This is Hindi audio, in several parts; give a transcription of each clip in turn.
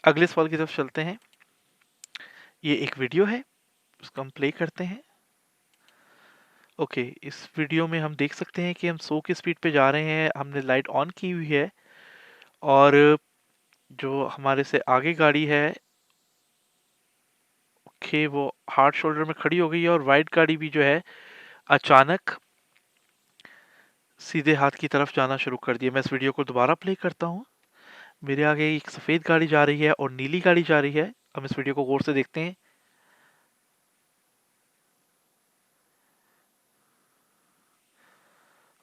अगले सवाल की तरफ चलते हैं। ये एक वीडियो है, उसको हम प्ले करते हैं। ओके, इस वीडियो में हम देख सकते हैं कि हम 100 की स्पीड पे जा रहे हैं, हमने लाइट ऑन की हुई है और जो हमारे से आगे गाड़ी है, ओके, वो हार्ड शोल्डर में खड़ी हो गई है और वाइट गाड़ी भी जो है अचानक सीधे हाथ की तरफ जाना शुरू कर दिया। मैं इस वीडियो को दोबारा प्ले करता हूँ। मेरे आगे एक सफ़ेद गाड़ी जा रही है और नीली गाड़ी जा रही है। हम इस वीडियो को गौर से देखते हैं।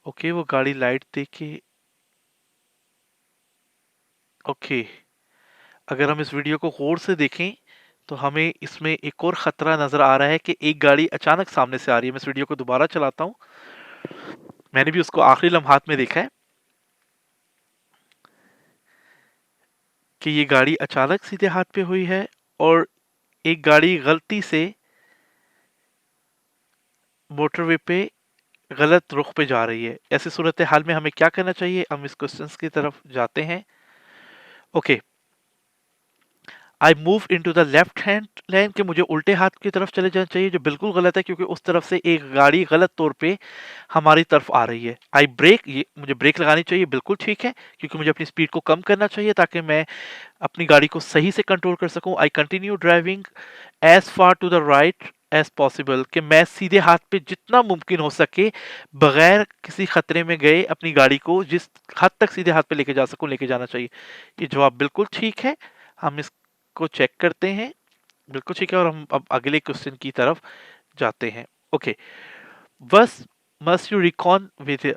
ओके, वो गाड़ी लाइट देख के, ओके, अगर हम इस वीडियो को गौर से देखें तो हमें इसमें एक और खतरा नजर आ रहा है कि एक गाड़ी अचानक सामने से आ रही है। मैं इस वीडियो को दोबारा चलाता हूँ। मैंने भी उसको आखिरी लम्हात में देखा है कि ये गाड़ी अचानक सीधे हाथ पे हुई है और एक गाड़ी गलती से मोटरवे पे गलत रुख पे जा रही है। ऐसी सूरत हाल में हमें क्या करना चाहिए? हम इस क्वेश्चन की तरफ जाते हैं। Okay, I move into the left hand lane, कि मुझे उल्टे हाथ की तरफ चले जाना चाहिए, जो बिल्कुल गलत है क्योंकि उस तरफ से एक गाड़ी गलत तौर पे हमारी तरफ आ रही है। आई ब्रेक, ये मुझे ब्रेक लगानी चाहिए, बिल्कुल ठीक है, क्योंकि मुझे अपनी स्पीड को कम करना चाहिए ताकि मैं अपनी गाड़ी को सही से कंट्रोल कर सकूं। I continue driving as far to the right as possible, कि मैं सीधे हाथ पे जितना मुमकिन हो सके बगैर किसी खतरे में गए अपनी गाड़ी को जिस हद तक सीधे हाथ पे लेके जा सकूं लेके जाना चाहिए। ये जवाब बिल्कुल ठीक है। हम इसको चेक करते हैं। बिल्कुल ठीक है और हम अब अगले क्वेश्चन की तरफ जाते हैं। ओके, बस मस्ट यू रिकॉन विद,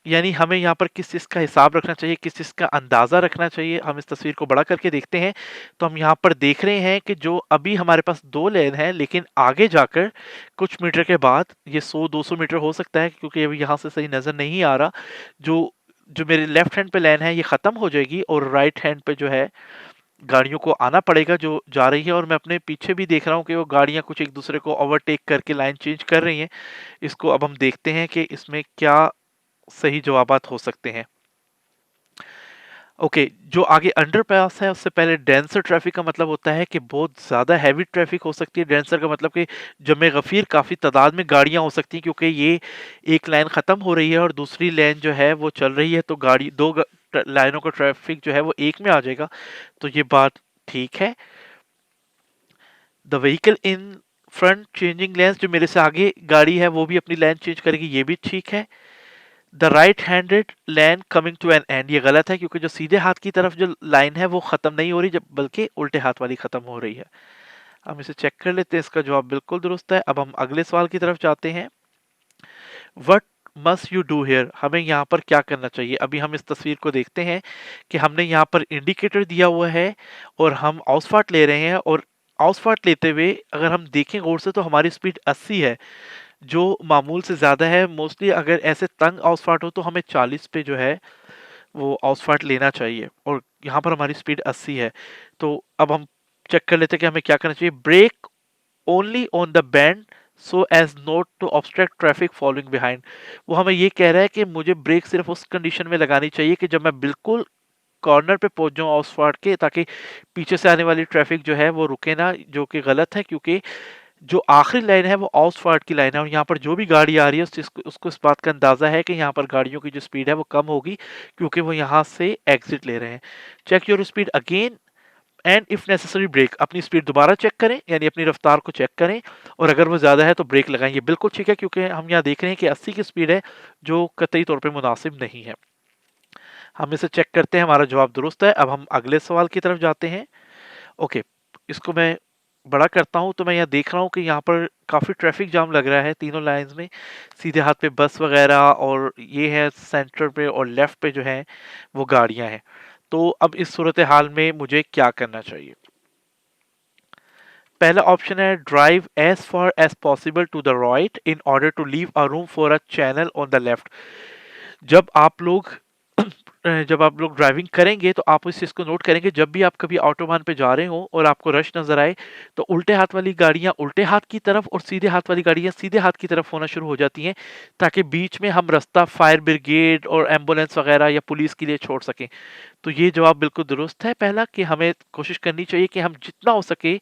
यानी हमें यहाँ पर किस चीज़ का हिसाब रखना चाहिए, किस चीज़ का अंदाज़ा रखना चाहिए। हम इस तस्वीर को बड़ा करके देखते हैं तो हम यहाँ पर देख रहे हैं कि जो अभी हमारे पास 2 लेन है, लेकिन आगे जाकर कुछ मीटर के बाद ये 100-200 मीटर हो सकता है, क्योंकि अभी यहाँ से सही नज़र नहीं आ रहा। जो जो मेरे लेफ्ट हैंड पे लेन है ये ख़त्म हो जाएगी और राइट हैंड पे जो है गाड़ियों को आना पड़ेगा जो जा रही है। और मैं अपने पीछे भी देख रहा हूँ कि वो गाड़ियाँ कुछ एक दूसरे को ओवरटेक करके लाइन चेंज कर रही हैं। इसको अब हम देखते हैं कि इसमें क्या सही जवाबात हो सकते हैं। ओके, जो आगे अंडरपास है उससे पहले डेंसर ट्रैफिक का मतलब होता है कि बहुत ज़्यादा हैवी ट्रैफिक हो सकती है। डेंसर का मतलब कि जमे गफ़ीर काफ़ी तादाद में गाड़ियाँ हो सकती हैं, क्योंकि ये एक लाइन ख़त्म हो रही है और दूसरी लाइन जो है वो चल रही है, तो गाड़ी लाइनों का ट्रैफिक जो है वो एक में आ जाएगा। तो ये बात ठीक है। The vehicle in front changing lens, जो मेरे से आगे गाड़ी है वो भी अपनी लाइन चेंज करेगी, ये भी ठीक है। The right handed line coming to an end, ये गलत है क्योंकि जो सीधे हाथ की तरफ जो लाइन है वो खत्म नहीं हो रही, जब बल्कि उल्टे हाथ वाली खत्म हो रही है। हम इसे चेक कर लेते हैं, इसका जवाब बिल्कुल दुरुस्त है। अब हम अगले सवाल की तरफ जाते हैं। What must you do here, हमें यहाँ पर क्या करना चाहिए? अभी हम इस तस्वीर को देखते हैं कि हमने यहाँ पर इंडिकेटर दिया हुआ है और हम आउसफाट ले रहे हैं, और आउसफाट लेते हुए अगर हम देखें गौर से तो हमारी स्पीड 80 है, जो मामूल से ज़्यादा है। मोस्टली अगर ऐसे तंग आउसफाट हो तो हमें 40 पे जो है वो आउसफाट लेना चाहिए, और यहाँ पर हमारी स्पीड 80 है। तो अब हम चेक कर लेते हैं कि हमें क्या करना चाहिए। Brake only on the bend so as not to obstruct traffic following behind, वो हमें ये कह रहा है कि मुझे ब्रेक सिर्फ उस कंडीशन में लगानी चाहिए कि जब मैं बिल्कुल कॉर्नर पे पहुंच जाऊं आउसफाट के, ताकि पीछे से आने वाली ट्रैफिक जो है वो रुके ना, जो कि गलत है क्योंकि जो आखिरी लाइन है वो आउसफाट की लाइन है, और यहाँ पर जो भी गाड़ी आ रही है उसको इस बात का अंदाजा है कि यहाँ पर गाड़ियों की जो स्पीड है वो कम होगी, क्योंकि वो यहाँ से एग्जिट ले रहे हैं। Check your speed again and if necessary brake, अपनी स्पीड दोबारा चेक करें, यानी अपनी रफ्तार को चेक करें, और अगर वो ज़्यादा है तो ब्रेक लगाएं। ये बिल्कुल ठीक है क्योंकि हम यहाँ देख रहे हैं कि 80 की स्पीड है, जो कतई तौर पर मुनासिब नहीं है। हम इसे चेक करते हैं, हमारा जवाब दुरुस्त है। अब हम अगले सवाल की तरफ जाते हैं। ओके, इसको मैं बड़ा करता हूँ तो मैं यहाँ देख रहा हूँ कि यहाँ पर काफ़ी ट्रैफिक जाम लग रहा है तीनों लाइंस में। सीधे हाथ पे बस वगैरह और ये है सेंटर पे, और लेफ्ट पे जो है वो गाड़ियाँ हैं। तो अब इस सूरत हाल में मुझे क्या करना चाहिए? पहला ऑप्शन है drive as far as possible to the right in order to leave a room for a channel on the left. जब आप लोग जब आप लोग ड्राइविंग करेंगे तो आप इस चीज़ को नोट करेंगे, जब भी आप कभी ऑटोबान पे जा रहे हो और आपको रश नज़र आए, तो उल्टे हाथ वाली गाड़ियाँ उल्टे हाथ की तरफ और सीधे हाथ वाली गाड़ियाँ सीधे हाथ की तरफ होना शुरू हो जाती हैं, ताकि बीच में हम रास्ता फायर ब्रिगेड और एम्बुलेंस वगैरह या पुलिस के लिए छोड़ सकें। तो ये जवाब बिल्कुल दुरुस्त है पहला, कि हमें कोशिश करनी चाहिए कि हम जितना हो सके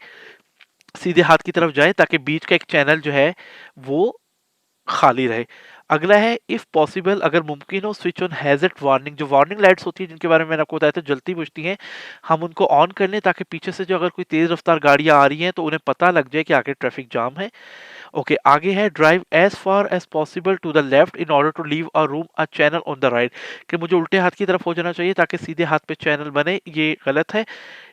सीधे हाथ की तरफ जाएँ, ताकि बीच का एक चैनल जो है वो खाली रहे। अगला है, इफ पॉसिबल, अगर मुमकिन हो, स्विच ऑन हैज़र्ड वार्निंग। जो वार्निंग लाइट्स होती है जिनके बारे में मैंने आपको बताया था जलती बुझती हैं, हम उनको ऑन कर लें, ताकि पीछे से जो अगर कोई तेज रफ्तार गाड़ियां आ रही हैं तो उन्हें पता लग जाए कि आगे ट्रैफिक जाम है। ओके, आगे है, drive as far as possible to the left in order to leave a room a channel on the right. कि मुझे उल्टे हाथ की तरफ हो जाना चाहिए ताकि सीधे हाथ पे चैनल बने, ये गलत है।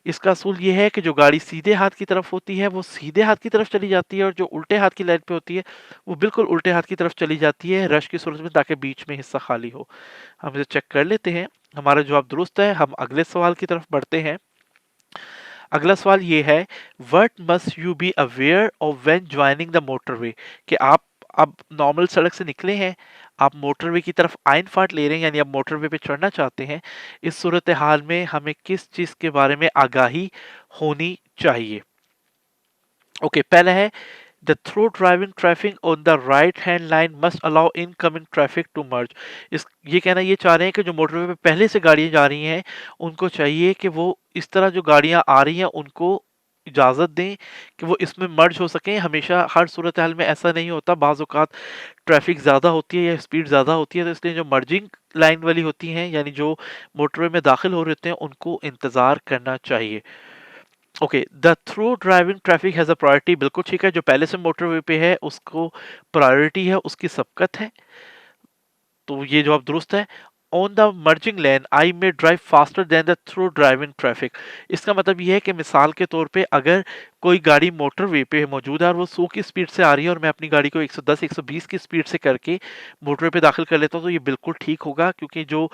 इसका असूल ये है कि जो गाड़ी सीधे हाथ की तरफ होती है वो सीधे हाथ की तरफ चली जाती है, और जो उल्टे हाथ की लाइन पे होती है वो बिल्कुल उल्टे हाथ की तरफ चली जाती है रश की सूरत में, ताकि बीच में हिस्सा खाली हो। हम इसे चेक कर लेते हैं, हमारा जवाब दुरुस्त है। हम अगले सवाल की तरफ बढ़ते हैं। अगला सवाल ये है, what must you be aware of when joining the motorway. कि आप अब नॉर्मल सड़क से निकले हैं, आप मोटरवे की तरफ आइन फाट ले रहे हैं, यानी आप मोटरवे पे चढ़ना चाहते हैं। इस सूरत हाल में हमें किस चीज़ के बारे में आगाही होनी चाहिए? ओके, पहला है, the through driving traffic on the right hand line must allow incoming traffic to merge. इस ये कहना ये चाह रहे हैं कि जो मोटरवे पे पहले से गाड़ियां जा रही हैं उनको चाहिए कि वो इस तरह जो गाड़ियां आ रही हैं उनको इजाज़त दें कि वो इसमें मर्ज हो सकें। हमेशा हर सूरत हाल में ऐसा नहीं होता, बाज़ औक़ात ट्रैफिक ज़्यादा होती है या स्पीड ज़्यादा होती है, तो इसलिए जो मर्जिंग लाइन वाली होती हैं, यानी जो मोटरवे में दाखिल हो रहे होते हैं, उनको इंतज़ार करना चाहिए। Okay, the through driving traffic has a priority, बिल्कुल ठीक है। जो पहले से मोटरवे पे है उसको प्रायोरिटी है, उसकी सबकत है, तो ये जवाब दुरुस्त है। On the merging lane I may drive faster than the through driving traffic. इसका मतलब ये है कि मिसाल के तौर पे अगर कोई गाड़ी मोटरवे पे मौजूद है और वो 100 की स्पीड से आ रही है और मैं अपनी गाड़ी को 110 120 की स्पीड से करके मोटरवे पे दाखिल कर लेता हूँ, तो ये बिल्कुल ठीक होगा, क्योंकि जो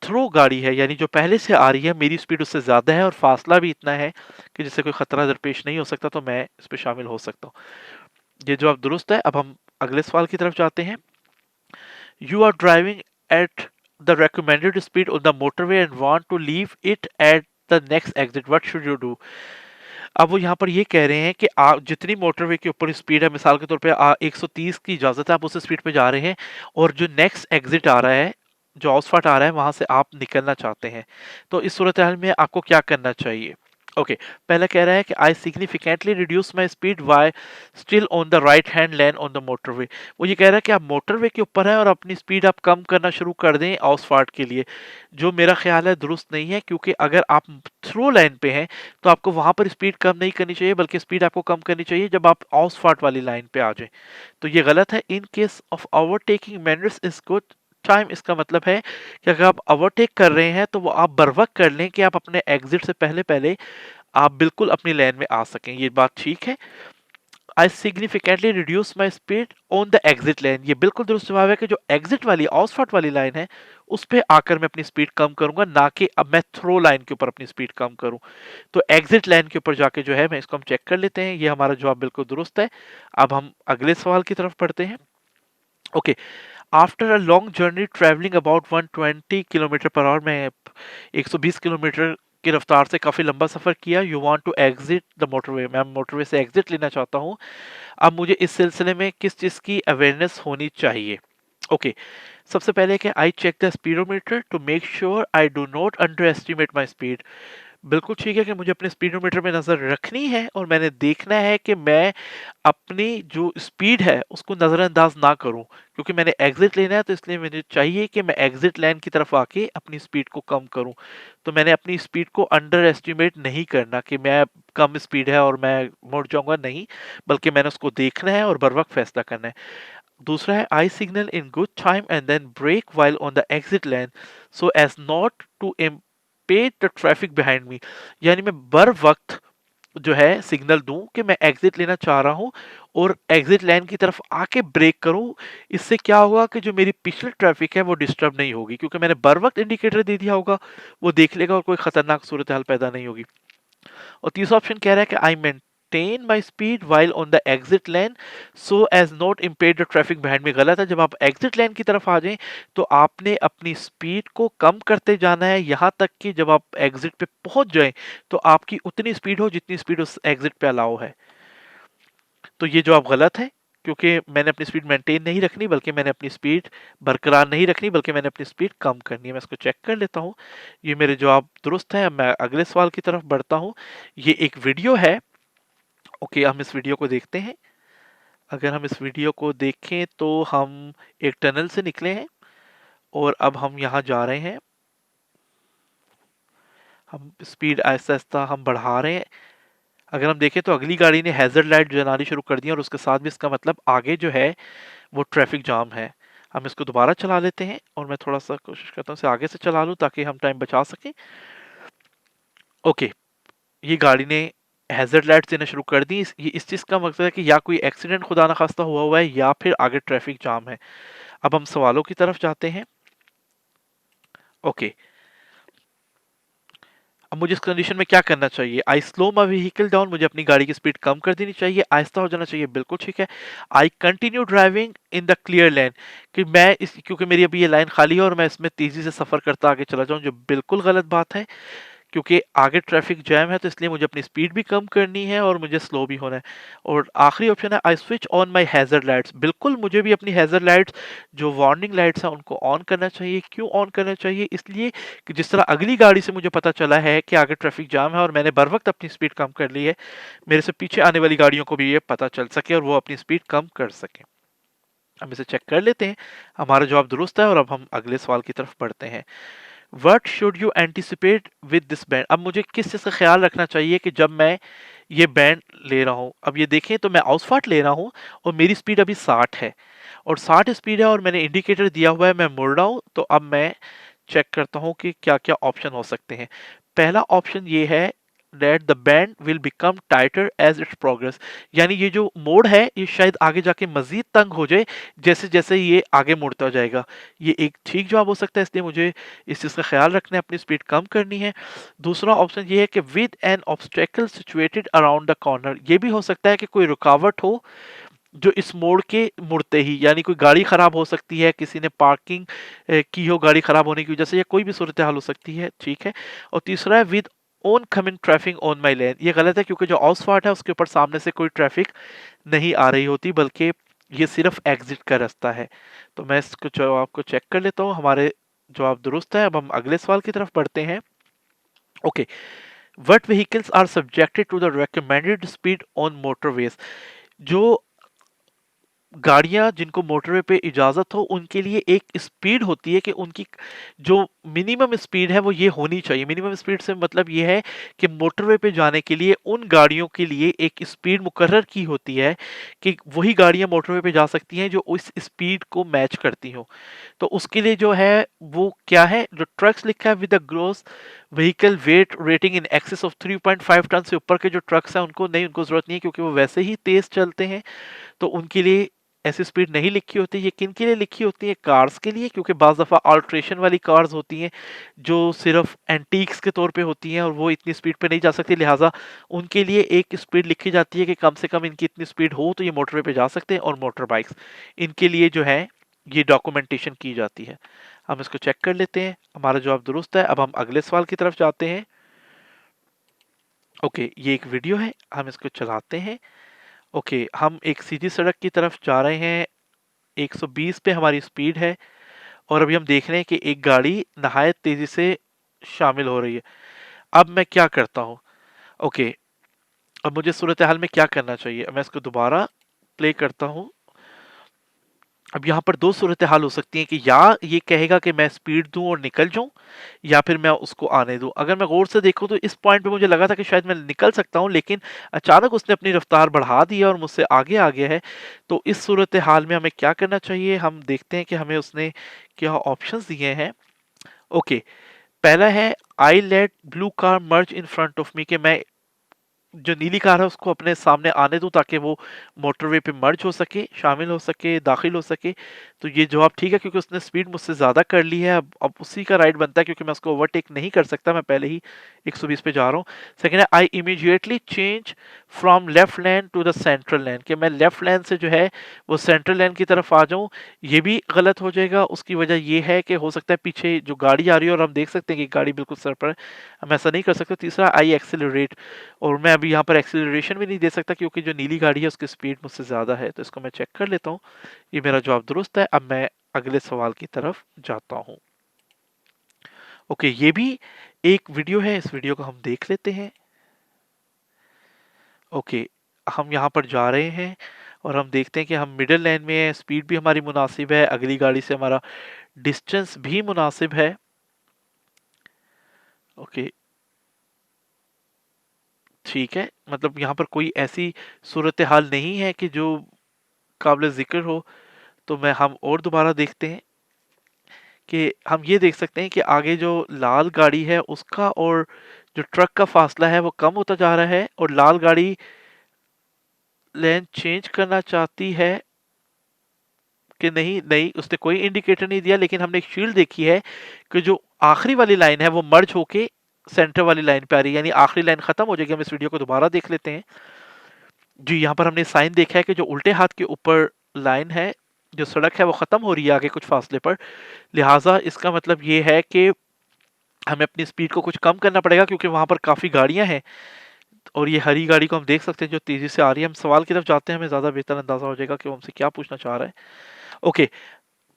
थ्रू गाड़ी है, यानी जो पहले से आ रही है, मेरी स्पीड उससे ज़्यादा है और फासला भी इतना है कि जिससे कोई खतरा दरपेश नहीं हो सकता, तो मैं इस पे शामिल हो सकता हूँ। ये जवाब दुरुस्त है। अब हम अगले सवाल की तरफ जाते हैं। You are driving at the recommended speed on the motorway and want to leave it at the next exit. What should you do? अब वो यहाँ पर ये कह रहे हैं कि आप जितनी मोटरवे के ऊपर स्पीड है, मिसाल के तौर पे 130 की इजाज़त है, आप उस स्पीड पे जा रहे हैं और जो नेक्स्ट एग्जिट आ रहा है, जो ऑसफाट आ रहा है, वहां से आप निकलना चाहते हैं, तो इस सूरत हाल में आपको क्या करना चाहिए? ओके, पहला कह रहा है कि I significantly reduce my speed while still on the right hand lane on the motorway. वो ये कह रहा है कि आप मोटरवे के ऊपर हैं और अपनी स्पीड आप कम करना शुरू कर दें ऑसफाट के लिए, जो मेरा ख्याल है दुरुस्त नहीं है, क्योंकि अगर आप थ्रू लाइन पे हैं तो आपको वहां पर स्पीड कम नहीं करनी चाहिए, बल्कि स्पीड आपको कम करनी चाहिए जब आप ऑसफाट वाली लाइन पे आ जाएं। तो ये गलत है। In case of overtaking manners is good time, इसका मतलब है कि अगर आप ओवरटेक कर रहे हैं तो वो आप बर वक्त कर लें कि आप अपने एग्जिट से पहले पहले आप बिल्कुल अपनी लेन में आ सकें, ये बात ठीक है। I significantly reduce my speed on the exit line, ये बिल्कुल दुरुस्त जवाब है कि जो एग्जिट वाली ऑसफट वाली लाइन है उस पे आकर मैं अपनी स्पीड कम करूंगा, ना कि अब मैं थ्रो लाइन के ऊपर अपनी स्पीड कम करूं। तो एग्जिट लाइन के ऊपर जाके जो है मैं इसको हम चेक कर लेते हैं, ये हमारा जवाब बिल्कुल दुरुस्त है। अब हम अगले सवाल की तरफ पढ़ते हैं। Okay, after a long journey travelling about 120 kilometre per hour, मैं 120 किलोमीटर की रफ्तार से काफ़ी लंबा सफ़र किया। You want to exit the motorway, मैं मोटरवे से एग्जिट लेना चाहता हूँ। अब मुझे इस सिलसिले में किस चीज़ की अवेयरनेस होनी चाहिए? ओके, सबसे पहले कि I check the speedometer to make sure I do not underestimate my speed. बिल्कुल ठीक है कि मुझे अपने स्पीडोमीटर में नज़र रखनी है और मैंने देखना है कि मैं अपनी जो स्पीड है उसको नज़रअंदाज ना करूं, क्योंकि मैंने एग्जिट लेना है, तो इसलिए मुझे चाहिए कि मैं एग्जिट लाइन की तरफ आके अपनी स्पीड को कम करूं। तो मैंने अपनी स्पीड को अंडर एस्टिमेट नहीं करना कि मैं कम स्पीड है और मैं मुड़ जाऊंगा, नहीं, बल्कि मैंने उसको देखना है और बर वक्त फैसला करना है। दूसरा है, I signal in good time and then brake while on the exit line so as not to impede the traffic behind me. यानी मैं बर वक्त जो है सिग्नल दूं कि मैं एग्जिट लेना चाह रहा हूं और एग्जिट लाइन की तरफ आके ब्रेक करूं। इससे क्या होगा कि जो मेरी पिछली ट्रैफिक है वो डिस्टर्ब नहीं होगी, क्योंकि मैंने बर वक्त इंडिकेटर दे दिया होगा, वो देख लेगा और कोई खतरनाक सूरत हाल पैदा नहीं होगी। और तीसरा ऑप्शन कह रहा है कि I maintain my speed while on the exit lane so as not impair the traffic behind में। गलत है। जब आप एग्जिट लेन की तरफ आ जाएं तो आपने अपनी स्पीड को कम करते जाना है, यहाँ तक कि जब आप एग्जिट पे पहुंच जाएं तो आपकी उतनी स्पीड हो जितनी स्पीड उस एग्जिट पे अलाउ है। तो ये जवाब गलत है, क्योंकि मैंने अपनी स्पीड मेंटेन नहीं रखनी, बल्कि मैंने अपनी स्पीड बरकरार नहीं रखनी, बल्कि मैंने अपनी स्पीड कम करनी है। मैं इसको चेक कर लेता हूँ। ये मेरे जवाब दुरुस्त है। अब मैं अगले सवाल की तरफ बढ़ता हूँ। ये एक वीडियो है। ओके, हम इस वीडियो को देखते हैं। अगर हम इस वीडियो को देखें तो हम एक टनल से निकले हैं और अब हम यहाँ जा रहे हैं। हम स्पीड आहिस्ता आहिस्ता हम बढ़ा रहे हैं। अगर हम देखें तो अगली गाड़ी ने हैजर्ड लाइट जलानी शुरू कर दी और उसके साथ भी इसका मतलब आगे जो है वो ट्रैफिक जाम है। हम इसको दोबारा चला लेते हैं और मैं थोड़ा सा कोशिश करता हूँ इसे आगे से चला लूँ ताकि हम टाइम बचा सकें। ओके, ये गाड़ी ने हैजर्ड लाइट्स देना शुरू कर दी। इस चीज़ का मकसद है कि या कोई एक्सीडेंट खुदा ना खास्ता हुआ हुआ है या फिर आगे ट्रैफिक जाम है। अब हम सवालों की तरफ जाते हैं। ओके, अब मुझे इस कंडीशन में क्या करना चाहिए? I slow my vehicle down, मुझे अपनी गाड़ी की स्पीड कम कर देनी चाहिए, आहिस्ता हो जाना चाहिए, बिल्कुल ठीक है। I continue driving in the clear lane, कि मैं इस क्योंकि मेरी अभी ये लाइन खाली है और मैं इसमें तेजी से सफर करता आगे चला जाऊं, जो बिल्कुल गलत बात है, क्योंकि आगे ट्रैफिक जैम है तो इसलिए मुझे अपनी स्पीड भी कम करनी है और मुझे स्लो भी होना है। और आखिरी ऑप्शन है I switch on my hazard lights, बिल्कुल मुझे भी अपनी हैजर्ड लाइट्स जो वार्निंग लाइट्स हैं उनको ऑन करना चाहिए। क्यों ऑन करना चाहिए? इसलिए कि जिस तरह अगली गाड़ी से मुझे पता चला है कि आगे ट्रैफिक जाम है और मैंने बर वक्त अपनी स्पीड कम कर ली है, मेरे से पीछे आने वाली गाड़ियों को भी ये पता चल सके और वो अपनी स्पीड कम कर सके। हम इसे चेक कर लेते हैं। हमारा जवाब दुरुस्त है और अब हम अगले सवाल की तरफ बढ़ते हैं। What should you anticipate with this band, अब मुझे किस चीज़ का ख्याल रखना चाहिए कि जब मैं ये बैंड ले रहा हूँ। अब ये देखें तो मैं आउसफाट ले रहा हूँ और मेरी स्पीड अभी 60 है और 60 स्पीड है और मैंने इंडिकेटर दिया हुआ है, मैं मुड़ रहा हूँ। तो अब मैं चेक करता हूँ कि क्या क्या ऑप्शन हो सकते हैं। पहला ऑप्शन ये है that the band will become tighter as its progress, यानी ये जो मोड़ है ये शायद आगे जाके मजीद तंग हो जाए जैसे जैसे ये आगे मुड़ता जाएगा। ये एक ठीक जवाब हो सकता है, इसलिए मुझे इस चीज़ का ख्याल रखना है, अपनी स्पीड कम करनी है। दूसरा ऑप्शन ये है कि with N obstacle situated around the corner, ये भी हो सकता है कि कोई रुकावट हो जो इस मोड़ के मुड़ते ही, यानी कोई गाड़ी खराब हो सकती है, किसी ने पार्किंग की हो गाड़ी खराब होने की वजह से, या कोई भी सूरत हाल हो सकती है, ठीक है। और तीसरा है with oncoming traffic on my lane, ये गलत है क्योंकि जो आउसफाट है उसके ऊपर सामने से कोई ट्रैफिक नहीं आ रही होती, बल्कि ये सिर्फ एग्जिट का रास्ता है। तो मैं इसको जवाब को चेक कर लेता हूँ। हमारे जवाब दुरुस्त है। अब हम अगले सवाल की तरफ बढ़ते हैं। Okay, what vehicles are subjected to the recommended speed on motorways, जो गाड़ियां जिनको मोटरवे पे इजाजत हो उनके लिए एक स्पीड होती है कि उनकी जो मिनिमम स्पीड है वो ये होनी चाहिए। मिनिमम स्पीड से मतलब ये है कि मोटरवे पे जाने के लिए उन गाड़ियों के लिए एक स्पीड मुकर्रर की होती है कि वही गाड़ियां मोटरवे पे जा सकती हैं जो उस स्पीड को मैच करती हो। तो उसके लिए जो है वो क्या है, जो ट्रक्स लिखा है with the gross vehicle weight rating in excess of 3.5 tonne से ऊपर के जो ट्रक्स हैं उनको नहीं, उनको जरूरत नहीं है क्योंकि वो वैसे ही तेज चलते हैं, तो उनके लिए ऐसी स्पीड नहीं लिखी होती। ये किन के लिए लिखी होती है? कार्स के लिए, क्योंकि बाज़ दफ़ा अल्ट्रेशन वाली कार्स होती हैं जो सिर्फ एंटीक्स के तौर पे होती हैं और वो इतनी स्पीड पे नहीं जा सकती, लिहाजा उनके लिए एक स्पीड लिखी जाती है कि कम से कम इनकी इतनी स्पीड हो तो ये मोटरवे पे जा सकते हैं। और मोटर बाइक्स, इनके लिए जो है ये डॉक्यूमेंटेशन की जाती है। हम इसको चेक कर लेते हैं। हमारा जवाब दुरुस्त है। अब हम अगले सवाल की तरफ जाते हैं। ओके, ये एक वीडियो है, हम इसको चलाते हैं। ओके, हम एक सीधी सड़क की तरफ जा रहे हैं, 120 पे हमारी स्पीड है और अभी हम देख रहे हैं कि एक गाड़ी नहायत तेजी से शामिल हो रही है। अब मैं क्या करता हूँ? ओके, अब मुझे सूरत हाल में क्या करना चाहिए? मैं इसको दोबारा प्ले करता हूँ। अब यहाँ पर दो सूरत हाल हो सकती हैं कि या ये कहेगा कि मैं स्पीड दूं और निकल जाऊं, या फिर मैं उसको आने दूं। अगर मैं गौर से देखूं तो इस पॉइंट पे मुझे लगा था कि शायद मैं निकल सकता हूं, लेकिन अचानक उसने अपनी रफ्तार बढ़ा दी और मुझसे आगे आ गया है। तो इस सूरत हाल में हमें क्या करना चाहिए? हम देखते हैं कि हमें उसने क्या ऑप्शंस दिए हैं। ओके, पहला है I let blue car merge in front of मी, कि मैं जो नीली कार है उसको अपने सामने आने दूं ताकि वो मोटरवे पे मर्ज हो सके, शामिल हो सके, दाखिल हो सके। तो ये जवाब ठीक है क्योंकि उसने स्पीड मुझसे ज़्यादा कर ली है। अब उसी का राइट बनता है क्योंकि मैं उसको ओवरटेक नहीं कर सकता, मैं पहले ही 120 पे जा रहा हूँ। सेकेंड है I immediately change from left lane to the central lane, कि मैं लेफ्ट लेन से जो है वो सेंट्रल लेन की तरफ आ जाऊं, ये भी गलत हो जाएगा। उसकी वजह ये है कि हो सकता है पीछे जो गाड़ी आ रही है और हम देख सकते हैं कि गाड़ी बिल्कुल सर पर है, हम ऐसा नहीं कर सकते। तीसरा, आई एक्सेलरेट, और मैं अभी यहाँ पर एक्सेलरेशन भी नहीं दे सकता क्योंकि जो नीली गाड़ी है उसकी स्पीड मुझसे ज़्यादा है। तो इसको मैं चेक कर लेता हूँ, ये मेरा जवाब दुरुस्त है। अब मैं अगले सवाल की तरफ जाता हूँ। ओके, ये भी एक वीडियो है, इस वीडियो को हम देख लेते हैं। ओके, हम यहाँ पर जा रहे हैं और हम देखते हैं कि हम मिडिल लाइन में हैं, स्पीड भी हमारी मुनासिब है, अगली गाड़ी से हमारा डिस्टेंस भी मुनासिब है। ओके, ठीक है, मतलब यहाँ पर कोई ऐसी सूरत हाल नहीं है कि जो काबिल ज़िक्र हो। तो मैं हम और दोबारा देखते हैं कि हम ये देख सकते हैं कि आगे जो लाल गाड़ी है उसका और जो ट्रक का फासला है वो कम होता जा रहा है, और लाल गाड़ी लेन चेंज करना चाहती है कि नहीं, नहीं उसने कोई इंडिकेटर नहीं दिया, लेकिन हमने एक शील्ड देखी है कि जो आखिरी वाली लाइन है वो मर्ज होके सेंटर वाली लाइन पे आ रही है, यानी आखिरी लाइन खत्म हो जाएगी। हम इस वीडियो को दोबारा देख लेते हैं। जी, यहाँ पर हमने साइन देखा है कि जो उल्टे हाथ के ऊपर लाइन है, जो सड़क है वो खत्म हो रही है आगे कुछ फासले पर, लिहाजा इसका मतलब ये है कि हमें अपनी स्पीड को कुछ कम करना पड़ेगा क्योंकि वहां पर काफी गाड़ियां हैं। और ये हरी गाड़ी को हम देख सकते हैं जो तेजी से आ रही है। हम सवाल की तरफ जाते हैं, हमें ज्यादा बेहतर अंदाजा हो जाएगा कि वो हमसे क्या पूछना चाह रहा है। ओके,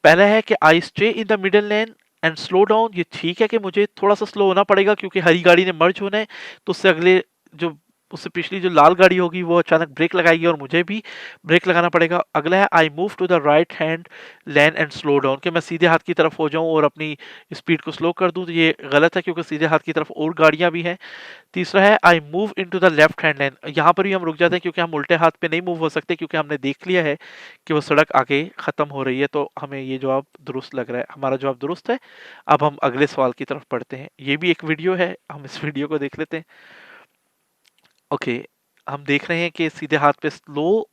पहला है कि I stay in the middle lane and slow down. ये ठीक है कि मुझे थोड़ा सा स्लो होना पड़ेगा क्योंकि हरी गाड़ी ने मर्ज होना है, तो उससे अगले जो उससे पिछली जो लाल गाड़ी होगी वो अचानक ब्रेक लगाएगी और मुझे भी ब्रेक लगाना पड़ेगा। अगला है I move to the right hand lane and slow down, कि मैं सीधे हाथ की तरफ हो जाऊं और अपनी स्पीड को स्लो कर दूं। तो ये गलत है क्योंकि सीधे हाथ की तरफ और गाड़ियां भी हैं। तीसरा है I move into the left hand line, यहाँ पर भी हम रुक जाते हैं क्योंकि हम उल्टे हाथ पे नहीं मूव हो सकते क्योंकि हमने देख लिया है कि वो सड़क आगे खत्म हो रही है। तो हमें ये जवाब दुरुस्त लग रहा है, हमारा जवाब दुरुस्त है। अब हम अगले सवाल की तरफ पढ़ते हैं, ये भी एक वीडियो है, हम इस वीडियो को देख लेते हैं। ओके, हम देख रहे हैं कि सीधे हाथ पे स्लो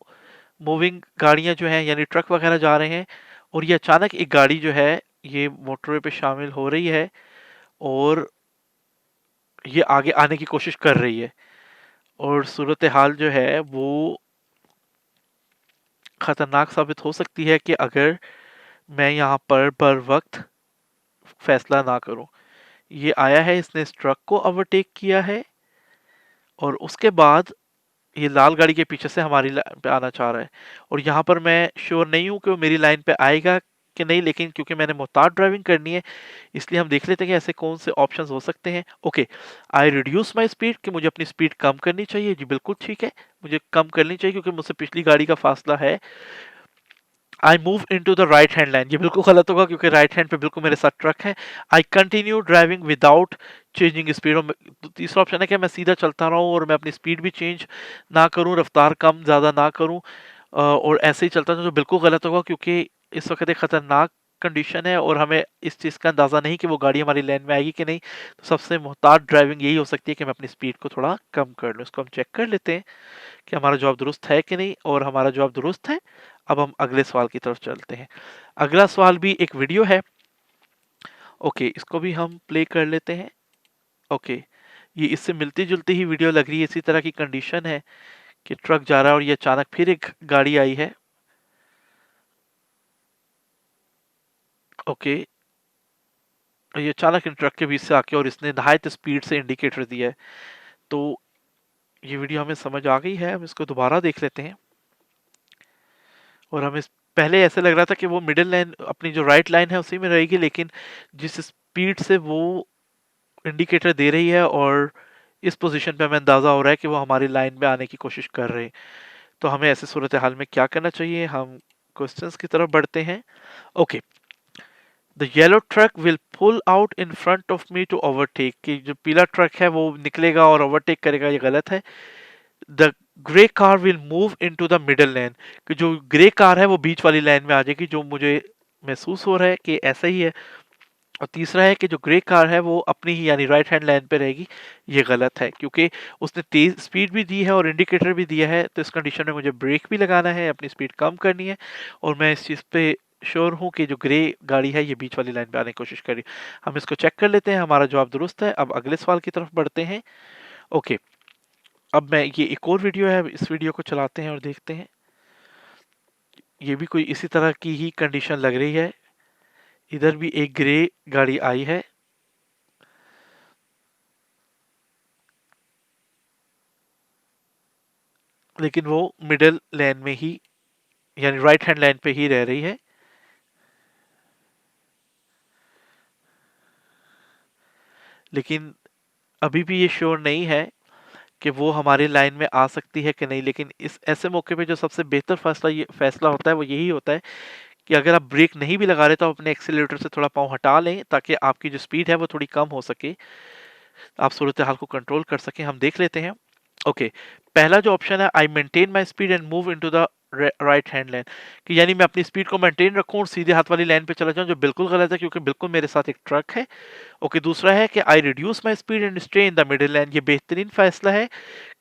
मूविंग गाड़ियां जो हैं यानी ट्रक वगैरह जा रहे हैं, और ये अचानक एक गाड़ी जो है ये मोटरवे पे शामिल हो रही है और ये आगे आने की कोशिश कर रही है, और सूरत हाल जो है वो खतरनाक साबित हो सकती है कि अगर मैं यहाँ पर वक्त फैसला ना करूं। ये आया है, इसने इस ट्रक को ओवरटेक किया है और उसके बाद ये लाल गाड़ी के पीछे से हमारी लाइन पे आना चाह रहा है, और यहाँ पर मैं श्योर नहीं हूँ कि वो मेरी लाइन पे आएगा कि नहीं, लेकिन क्योंकि मैंने मोहताज ड्राइविंग करनी है इसलिए हम देख लेते हैं कि ऐसे कौन से ऑप्शंस हो सकते हैं। Okay, I reduce my speed, कि मुझे अपनी स्पीड कम करनी चाहिए। जी बिल्कुल ठीक है, मुझे कम करनी चाहिए क्योंकि मुझसे पिछली गाड़ी का फासला है। I move into the right hand line, ये बिल्कुल गलत होगा क्योंकि राइट हैंड पे बिल्कुल मेरे साथ ट्रक है। I continue driving without changing speed, और तीसरा ऑप्शन है कि मैं सीधा चलता रहूं और मैं अपनी स्पीड भी चेंज ना करूं, रफ्तार कम ज़्यादा ना करूं, और ऐसे ही चलता रहूं, जो बिल्कुल गलत होगा क्योंकि इस वक्त एक खतरनाक कंडीशन है और हमें इस चीज़ का अंदाज़ा नहीं कि वो गाड़ी हमारी लेन में आएगी कि नहीं। तो सबसे मुहताज ड्राइविंग यही हो सकती है कि मैं अपनी स्पीड को थोड़ा कम कर लूँ। इसको हम चेक कर लेते हैं कि हमारा जवाब दुरुस्त है कि नहीं, और हमारा जवाब दुरुस्त है। अब हम अगले सवाल की तरफ चलते हैं। अगला सवाल भी एक वीडियो है। ओके, इसको भी हम प्ले कर लेते हैं। ओके, ये इससे मिलती जुलती ही वीडियो लग रही है, इसी तरह की कंडीशन है कि ट्रक जा रहा है और ये अचानक फिर एक गाड़ी आई है। ओके, ये अचानक इन ट्रक के बीच से आके और इसने नहायत स्पीड से इंडिकेटर दिया है। तो ये वीडियो हमें समझ आ गई है, हम इसको दोबारा देख लेते हैं। और हमें पहले ऐसे लग रहा था कि वो मिडिल लाइन अपनी जो राइट लाइन है उसी में रहेगी, लेकिन जिस स्पीड से वो इंडिकेटर दे रही है और इस पोजीशन पे हमें अंदाजा हो रहा है कि वो हमारी लाइन में आने की कोशिश कर रहे हैं। तो हमें ऐसे सूरत हाल में क्या करना चाहिए, हम क्वेश्चंस की तरफ बढ़ते हैं। Okay, the yellow truck will pull out in front of me to overtake, कि जो पीला ट्रक है वो निकलेगा और ओवरटेक करेगा, ये गलत है। The grey car will move into the middle lane, कि जो ग्रे कार है वो बीच वाली लाइन में आ जाएगी, जो मुझे महसूस हो रहा है कि ऐसा ही है। और तीसरा है कि जो ग्रे कार है वो अपनी ही यानी राइट हैंड लाइन पे रहेगी, ये गलत है क्योंकि उसने तेज स्पीड भी दी है और इंडिकेटर भी दिया है। तो इस कंडीशन में मुझे ब्रेक भी लगाना है, अपनी स्पीड कम करनी है, और मैं इस चीज़ पे श्योर हूँ कि जो ग्रे गाड़ी है ये बीच वाली लाइन पे आने की कोशिश कर रही है। हम इसको चेक कर लेते हैं, हमारा जवाब दुरुस्त है। अब अगले सवाल की तरफ बढ़ते हैं। ओके, अब मैं ये एक और वीडियो है, इस वीडियो को चलाते हैं और देखते हैं। ये भी कोई इसी तरह की ही कंडीशन लग रही है। इधर भी एक ग्रे गाड़ी आई है, लेकिन वो मिडिल लेन में ही, यानी राइट हैंड लाइन पे ही रह रही है। लेकिन अभी भी ये श्योर नहीं है कि वो हमारी लाइन में आ सकती है कि नहीं। लेकिन इस ऐसे मौके पे जो सबसे बेहतर फैसला होता है वो यही होता है कि अगर आप ब्रेक नहीं भी लगा रहे तो आप अपने एक्सीलरेटर से थोड़ा पाँव हटा लें, ताकि आपकी जो स्पीड है वो थोड़ी कम हो सके, आप सूरत हाल को कंट्रोल कर सकें। हम देख लेते हैं। ओके, पहला जो ऑप्शन है, आई maintain my speed and move into the right hand line, कि यानी मैं अपनी स्पीड को मेंटेन रखूं और सीधे हाथ वाली लाइन पे चला जाऊं, जो बिल्कुल गलत है क्योंकि बिल्कुल मेरे साथ एक ट्रक है। ओके, दूसरा है कि आई reduce my speed and stay in the middle line, ये बेहतरीन फैसला है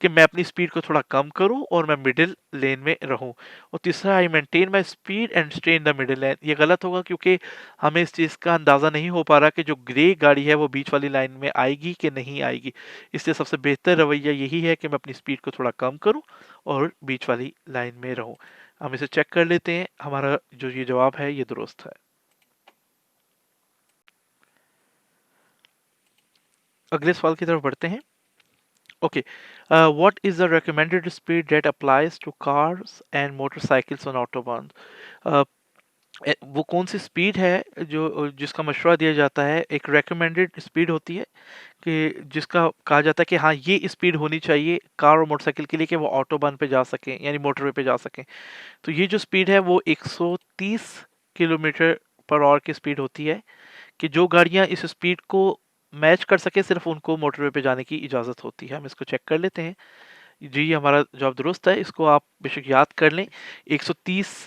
कि मैं अपनी स्पीड को थोड़ा कम करूं और मैं मिडिल लेन में रहूं। और तीसरा, आई maintain my speed and stay in the middle line, ये गलत होगा क्योंकि हमें इस चीज़ का अंदाज़ा नहीं हो पा रहा कि जो ग्रे गाड़ी है वो बीच वाली लाइन में आएगी कि नहीं आएगी। इसलिए सबसे बेहतर रवैया यही है कि मैं अपनी स्पीड को थोड़ा कम करूं और बीच वाली लाइन में रहूं। हम इसे चेक कर लेते हैं, हमारा जो ये जवाब है ये दुरुस्त है। अगले सवाल की तरफ बढ़ते हैं। Okay, what is the recommended speed that applies to cars and motorcycles on autobahn? वो कौन सी स्पीड है जो जिसका मशवरा दिया जाता है, एक रेकमेंडेड स्पीड होती है कि जिसका कहा जाता है कि हाँ ये स्पीड होनी चाहिए कार और मोटरसाइकिल के लिए कि वो ऑटोबान पे जा सकें, यानी मोटरवे पे जा सकें। तो ये जो स्पीड है वो 130 किलोमीटर पर आवर की स्पीड होती है, कि जो गाड़ियां इस स्पीड को मैच कर सके सिर्फ उनको मोटरवे पे जाने की इजाज़त होती है। हम इसको चेक कर लेते हैं। जी, हमारा जवाब दुरुस्त है, इसको आप बेशक याद कर लें। 130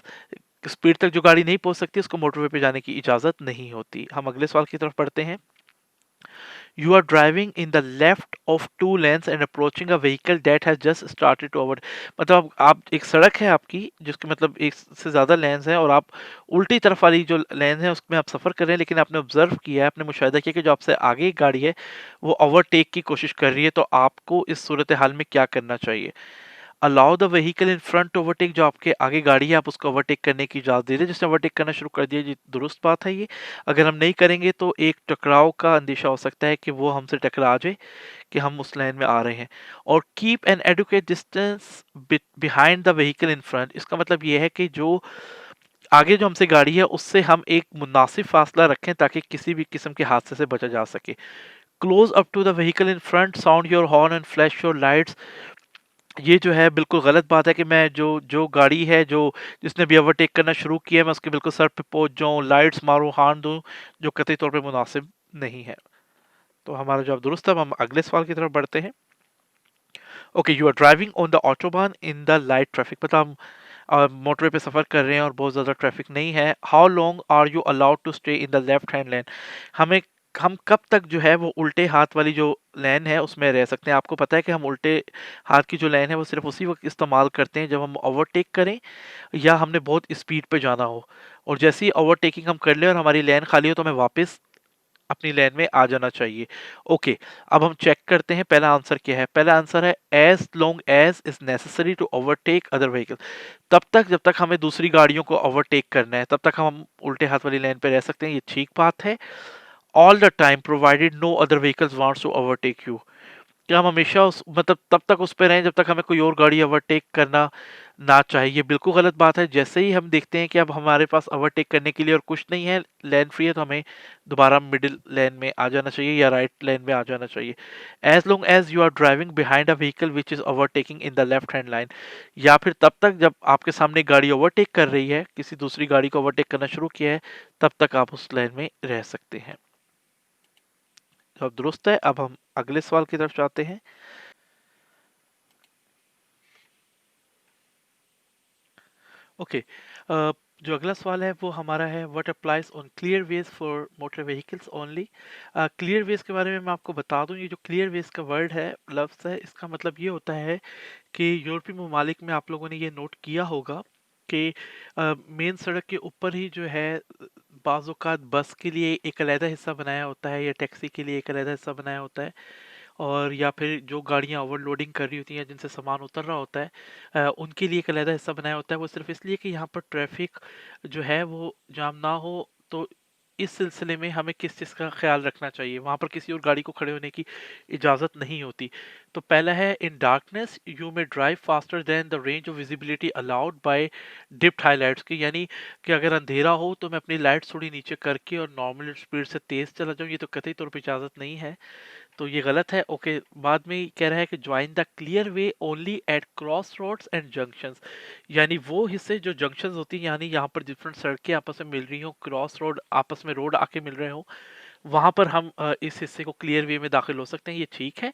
स्पीड तक जो गाड़ी नहीं पहुंच सकती उसको मोटरवे पे जाने की इजाज़त नहीं होती। हम अगले सवाल की तरफ बढ़ते हैं। You are driving in the left of two lanes and approaching a vehicle that has just started to over, मतलब आप एक सड़क है आपकी जिसके मतलब एक से ज़्यादा लेन्स हैं और आप उल्टी तरफ वाली जो लेन है उसमें आप सफ़र कर रहे हैं, लेकिन आपने ऑब्जर्व किया है, आपने मुशाहिदा किया कि जो आपसे आगे एक गाड़ी है वो ओवरटेक की कोशिश कर रही है। तो आपको इस सूरत हाल में क्या करना चाहिए? Allow the vehicle in front to overtake, जो आपके आगे गाड़ी है आप उसको ओवरटेक करने की इजाज़त दे रहे हैं, जिसने ओवरटेक करना शुरू कर दिया, ये दुरुस्त बात है ये। अगर हम नहीं करेंगे तो एक टकराव का अंदेशा हो सकता है कि वो हमसे टकरा जाए, कि हम उस लाइन में आ रहे हैं। और keep an adequate distance behind the vehicle in front, इसका मतलब ये है कि जो आगे जो हमसे गाड़ी है उससे हम एक मुनासिब फासला रखें ताकि किसी भी किस्म के हादसे से बचा जा सके। Close up to the vehicle in front, sound your horn and flash your lights, ये जो है बिल्कुल गलत बात है कि मैं जो जो गाड़ी है जो जिसने भी ओवरटेक करना शुरू किया है मैं उसके बिल्कुल सर पे पहुंच जाऊं, लाइट्स मारूं, हॉर्न दूं, जो कतई तौर पे मुनासिब नहीं है। तो हमारा जवाब दुरुस्त है। अब हम अगले सवाल की तरफ बढ़ते हैं। Okay, you are driving on the autobahn in the light traffic, मतलब हम मोटरवे पे सफ़र कर रहे हैं और बहुत ज़्यादा ट्रैफिक नहीं है। How long are you allowed to stay in the left hand lane, हमें हम कब तक जो है वो उल्टे हाथ वाली जो लेन है उसमें रह सकते हैं? आपको पता है कि हम उल्टे हाथ की जो लेन है वो सिर्फ उसी वक्त इस्तेमाल करते हैं जब हम ओवरटेक करें या हमने बहुत स्पीड पे जाना हो। और जैसे ही ओवरटेकिंग हम कर लें और हमारी लेन खाली हो तो हमें वापस अपनी लेन में आ जाना चाहिए। ओके, अब हम चेक करते हैं पहला आंसर क्या है। पहला आंसर है as long as is necessary to overtake other vehicle, तब तक जब तक हमें दूसरी गाड़ियों को ओवरटेक करना है तब तक हम उल्टे हाथ वाली लाइन पे रह सकते हैं, ये ठीक बात है। All the time provided no other vehicles wants to overtake you, कि हम हमेशा उस मतलब तब तक उस पे रहें जब तक हमें कोई और गाड़ी ओवरटेक करना ना चाहिए, ये बिल्कुल गलत बात है। जैसे ही हम देखते हैं कि अब हमारे पास ओवरटेक करने के लिए और कुछ नहीं है, लेन फ्री है, तो हमें दोबारा मिडिल लेन में आ जाना चाहिए या राइट लेन में आ जाना चाहिए। As long as you are driving behind a vehicle which is overtaking in the left hand line, या फिर तब तक जब आपके सामने गाड़ी ओवरटेक कर रही है, किसी दूसरी गाड़ी को ओवरटेक करना शुरू किया है, तब तक आप उस लाइन में रह सकते हैं। जवाब दुरुस्त है। अब हम अगले सवाल की तरफ जाते हैं। ओके, जो अगला सवाल है वो हमारा है, what applies on clear ways for motor vehicles only. Clear ways के बारे में मैं आपको बता दूं, ये जो क्लियर वेज का वर्ड है, लफ्ज़ है, इसका मतलब ये होता है कि यूरोपीय ममालिक में आप लोगों ने ये नोट किया होगा कि मेन सड़क के ऊपर ही जो है बाज़ औक़ात बस के लिए एक अलहदा हिस्सा बनाया होता है या टैक्सी के लिए एक अलहदा हिस्सा बनाया होता है, और या फिर जो गाड़ियाँ ओवरलोडिंग कर रही होती हैं, जिनसे सामान उतर रहा होता है, उनके लिए एक अलग हिस्सा बनाया होता है। वो सिर्फ़ इसलिए कि यहाँ पर ट्रैफ़िक जो है वो जाम ना हो। तो इस सिलसिले में हमें किस चीज़ का ख़्याल रखना चाहिए? वहाँ पर किसी और गाड़ी को खड़े होने की इजाज़त नहीं होती। तो पहला है, in darkness you may drive faster than the range of visibility allowed by dipped highlights, कि यानी कि अगर अंधेरा हो तो मैं अपनी लाइट थोड़ी नीचे करके और नॉर्मल स्पीड से तेज़ चला जाऊँ, ये तो कतई तौर पे इजाज़त नहीं है। तो ये गलत है। ओके, बाद में कह रहा है कि join the clear way only at crossroads and junctions, यानी वो हिस्से जो जंक्शंस होती हैं, यानी यहाँ पर डिफरेंट सड़कें आपस में मिल रही हो, क्रॉस रोड आपस में रोड आके मिल रहे हो, वहां पर हम इस हिस्से को क्लियर वे में दाखिल हो सकते हैं, ये ठीक है।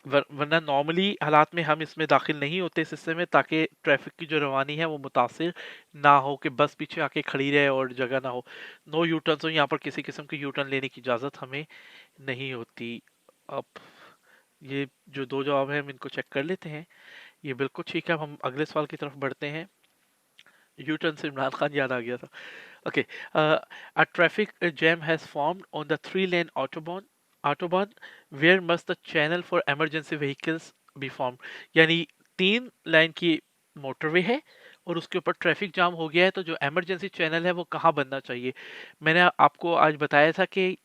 वरना नॉर्मली हालात में हम इसमें दाखिल नहीं होते इस हिस्से में, ताकि ट्रैफिक की जो रवानी है वो मुतासिर ना हो, कि बस पीछे आके खड़ी रहे और जगह ना हो। नो यू टर्न हो, यहाँ पर किसी किस्म की यू टर्न लेने की इजाज़त हमें नहीं होती। अब ये जो दो जवाब हैं हम इनको चेक कर लेते हैं। ये बिल्कुल ठीक है। अब हम अगले सवाल की तरफ बढ़ते हैं। यू टर्न से इमरान खान याद आ गया था। Okay, a traffic jam has formed on the 3 lane autobahn where must the channel for emergency vehicles be form, यानी 3 लाइन की मोटरवे है और उसके ऊपर ट्रैफिक जाम हो गया है, तो जो इमरजेंसी चैनल है वो कहाँ बनना चाहिए? मैंने आपको आज बताया था कि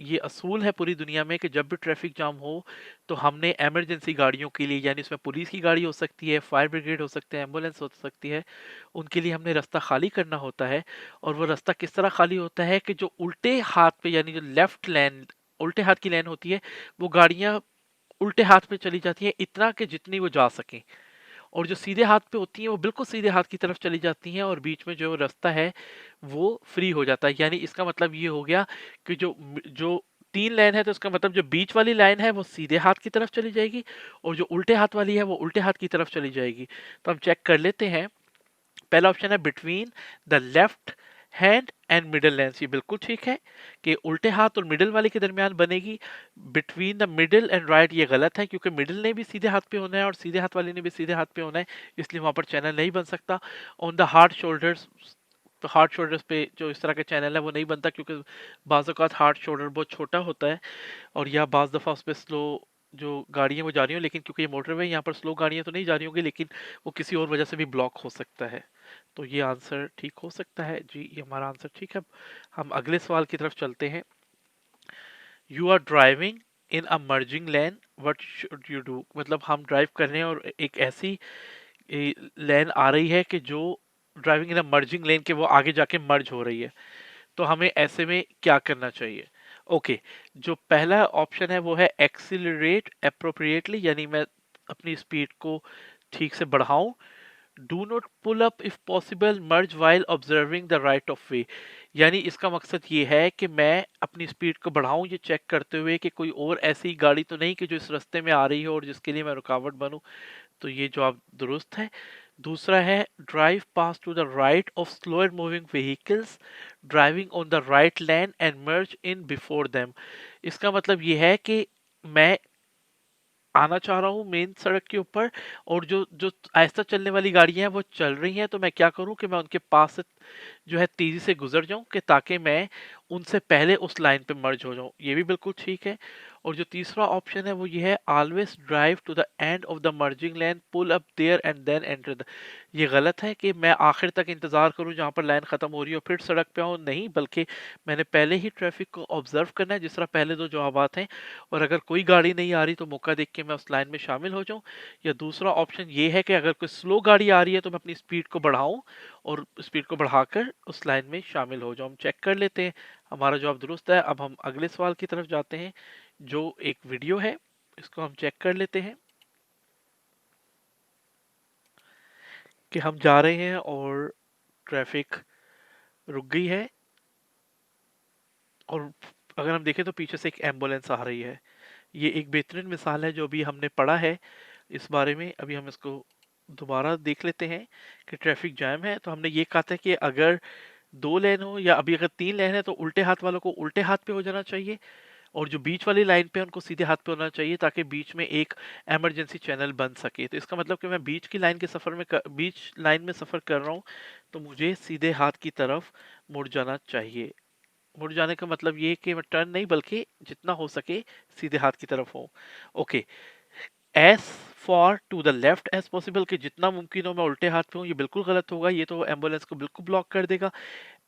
ये असूल है पूरी दुनिया में कि जब भी ट्रैफिक जाम हो तो हमने इमरजेंसी गाड़ियों के लिए, यानी इसमें पुलिस की गाड़ी हो सकती है, फायर ब्रिगेड हो सकते हैं, एम्बुलेंस हो सकती है, उनके लिए हमने रास्ता खाली करना होता है। और वो रास्ता किस तरह खाली होता है कि जो उल्टे हाथ पे, यानी जो लेफ्ट लेन, उल्टे हाथ की लेन होती है, वो गाड़ियां उल्टे हाथ पे चली जाती हैं, इतना कि जितनी वो जा सकें। और जो सीधे हाथ पे होती हैं वो बिल्कुल सीधे हाथ की तरफ चली जाती हैं, और बीच में जो रास्ता है वो फ्री हो जाता है। यानी इसका मतलब ये हो गया कि जो जो 3 लाइन है, तो इसका मतलब जो बीच वाली लाइन है वो सीधे हाथ की तरफ चली जाएगी, और जो उल्टे हाथ वाली है वो उल्टे हाथ की तरफ चली जाएगी। तो हम चेक कर लेते हैं। पहला ऑप्शन है between the left hand and middle lens, ये बिल्कुल ठीक है कि उल्टे हाथ और मिडल वाले के दरमियान बनेगी। Between the middle and right, ये गलत है, क्योंकि मिडल ने भी सीधे हाथ पे होना है और सीधे हाथ वाले ने भी सीधे हाथ पे होना है, इसलिए वहां पर चैनल नहीं बन सकता। ऑन द हार्ड शोल्डर्स, तो हार्ड शोल्डर्स पे जो इस तरह का चैनल है वो नहीं बनता, क्योंकि बाज़ औक़ात हार्ड शोल्डर बहुत छोटा होता है, और या बाज़ दफ़ा उस पे स्लो जो गाड़ियाँ वो जा रही हो, लेकिन क्योंकि ये मोटरवे यहाँ पर स्लो गाड़ियाँ तो नहीं जा रही होंगी, लेकिन वो किसी और वजह से भी ब्लॉक हो सकता है। तो ये आंसर ठीक हो सकता है जी, ये हमारा आंसर ठीक है। हम अगले सवाल की तरफ चलते हैं। You are driving in a merging lane, what should you do, मतलब हम ड्राइव कर रहे हैं और एक ऐसी लेन आ रही है कि जो ड्राइविंग इन अ मर्जिंग लेन के वो आगे जाके मर्ज हो रही है, तो हमें ऐसे में क्या करना चाहिए? ओके, जो पहला ऑप्शन है वो है एक्सीलरेट अप्रोप्रिएटली, यानी मैं अपनी स्पीड को ठीक से बढ़ाऊं। Do not pull up if possible, merge while observing the right of way, यानी इसका मकसद ये है कि मैं अपनी स्पीड को बढ़ाऊं ये चेक करते हुए कि कोई और ऐसी गाड़ी तो नहीं कि जो इस रास्ते में आ रही हो और जिसके लिए मैं रुकावट बनूं। तो ये जवाब दुरुस्त है। दूसरा है drive past to the right of slower moving vehicles driving on the right lane and merge in before them, इसका मतलब ये है कि मैं आना चाह रहा हूँ मेन सड़क के ऊपर, और जो जो आहिस्ता चलने वाली गाड़ियां हैं वो चल रही हैं, तो मैं क्या करूँ कि मैं उनके पास से जो है तेजी से गुजर जाऊं, कि ताकि मैं उनसे पहले उस लाइन पे मर्ज हो जाऊं, ये भी बिल्कुल ठीक है। और जो तीसरा ऑप्शन है वो ये है always drive to the end of the merging line pull up there and then enter the, ये गलत है कि मैं आखिर तक इंतजार करूं जहां पर लाइन खत्म हो रही हो फिर सड़क पे आऊं, नहीं, बल्कि मैंने पहले ही ट्रैफिक को ऑब्जर्व करना है, जिस तरह पहले दो जवाबात हैं। और अगर कोई गाड़ी नहीं आ रही तो मौका देख के मैं उस लाइन में शामिल हो जाऊं। या दूसरा ऑप्शन ये है कि अगर कोई स्लो गाड़ी आ रही है तो मैं अपनी स्पीड को बढ़ाऊं और स्पीड को बढ़ाकर उस लाइन में शामिल हो जाऊं। हम चेक कर लेते हैं, हमारा जवाब दुरुस्त है। अब हम अगले सवाल की तरफ जाते हैं, जो एक वीडियो है, इसको हम चेक कर लेते हैं कि हम जा रहे हैं और ट्रैफिक रुक गई है, और अगर हम देखें तो पीछे से एक एम्बुलेंस आ रही है। ये एक बेहतरीन मिसाल है जो भी हमने पढ़ा है इस बारे में। अभी हम इसको दोबारा देख लेते हैं कि ट्रैफिक जैम है, तो हमने ये कहा था कि अगर 2 लेन हो या अभी अगर 3 लेन है तो उल्टे हाथ वालों को उल्टे हाथ पे हो जाना चाहिए, और जो बीच वाली लाइन पे है उनको सीधे हाथ पे होना चाहिए, ताकि बीच में एक इमरजेंसी चैनल बन सके। तो इसका मतलब कि मैं बीच की लाइन के सफर में बीच लाइन में सफर कर रहा हूँ, तो मुझे सीधे हाथ की तरफ मुड़ जाना चाहिए। मुड़ जाने का मतलब ये कि मैं टर्न नहीं बल्कि जितना हो सके सीधे हाथ की तरफ हूँ। Okay, as far to the left as possible, कि जितना मुमकिन हो मैं उल्टे हाथ पे हूँ, ये बिल्कुल गलत होगा, ये तो एम्बुलेंस को बिल्कुल ब्लॉक कर देगा।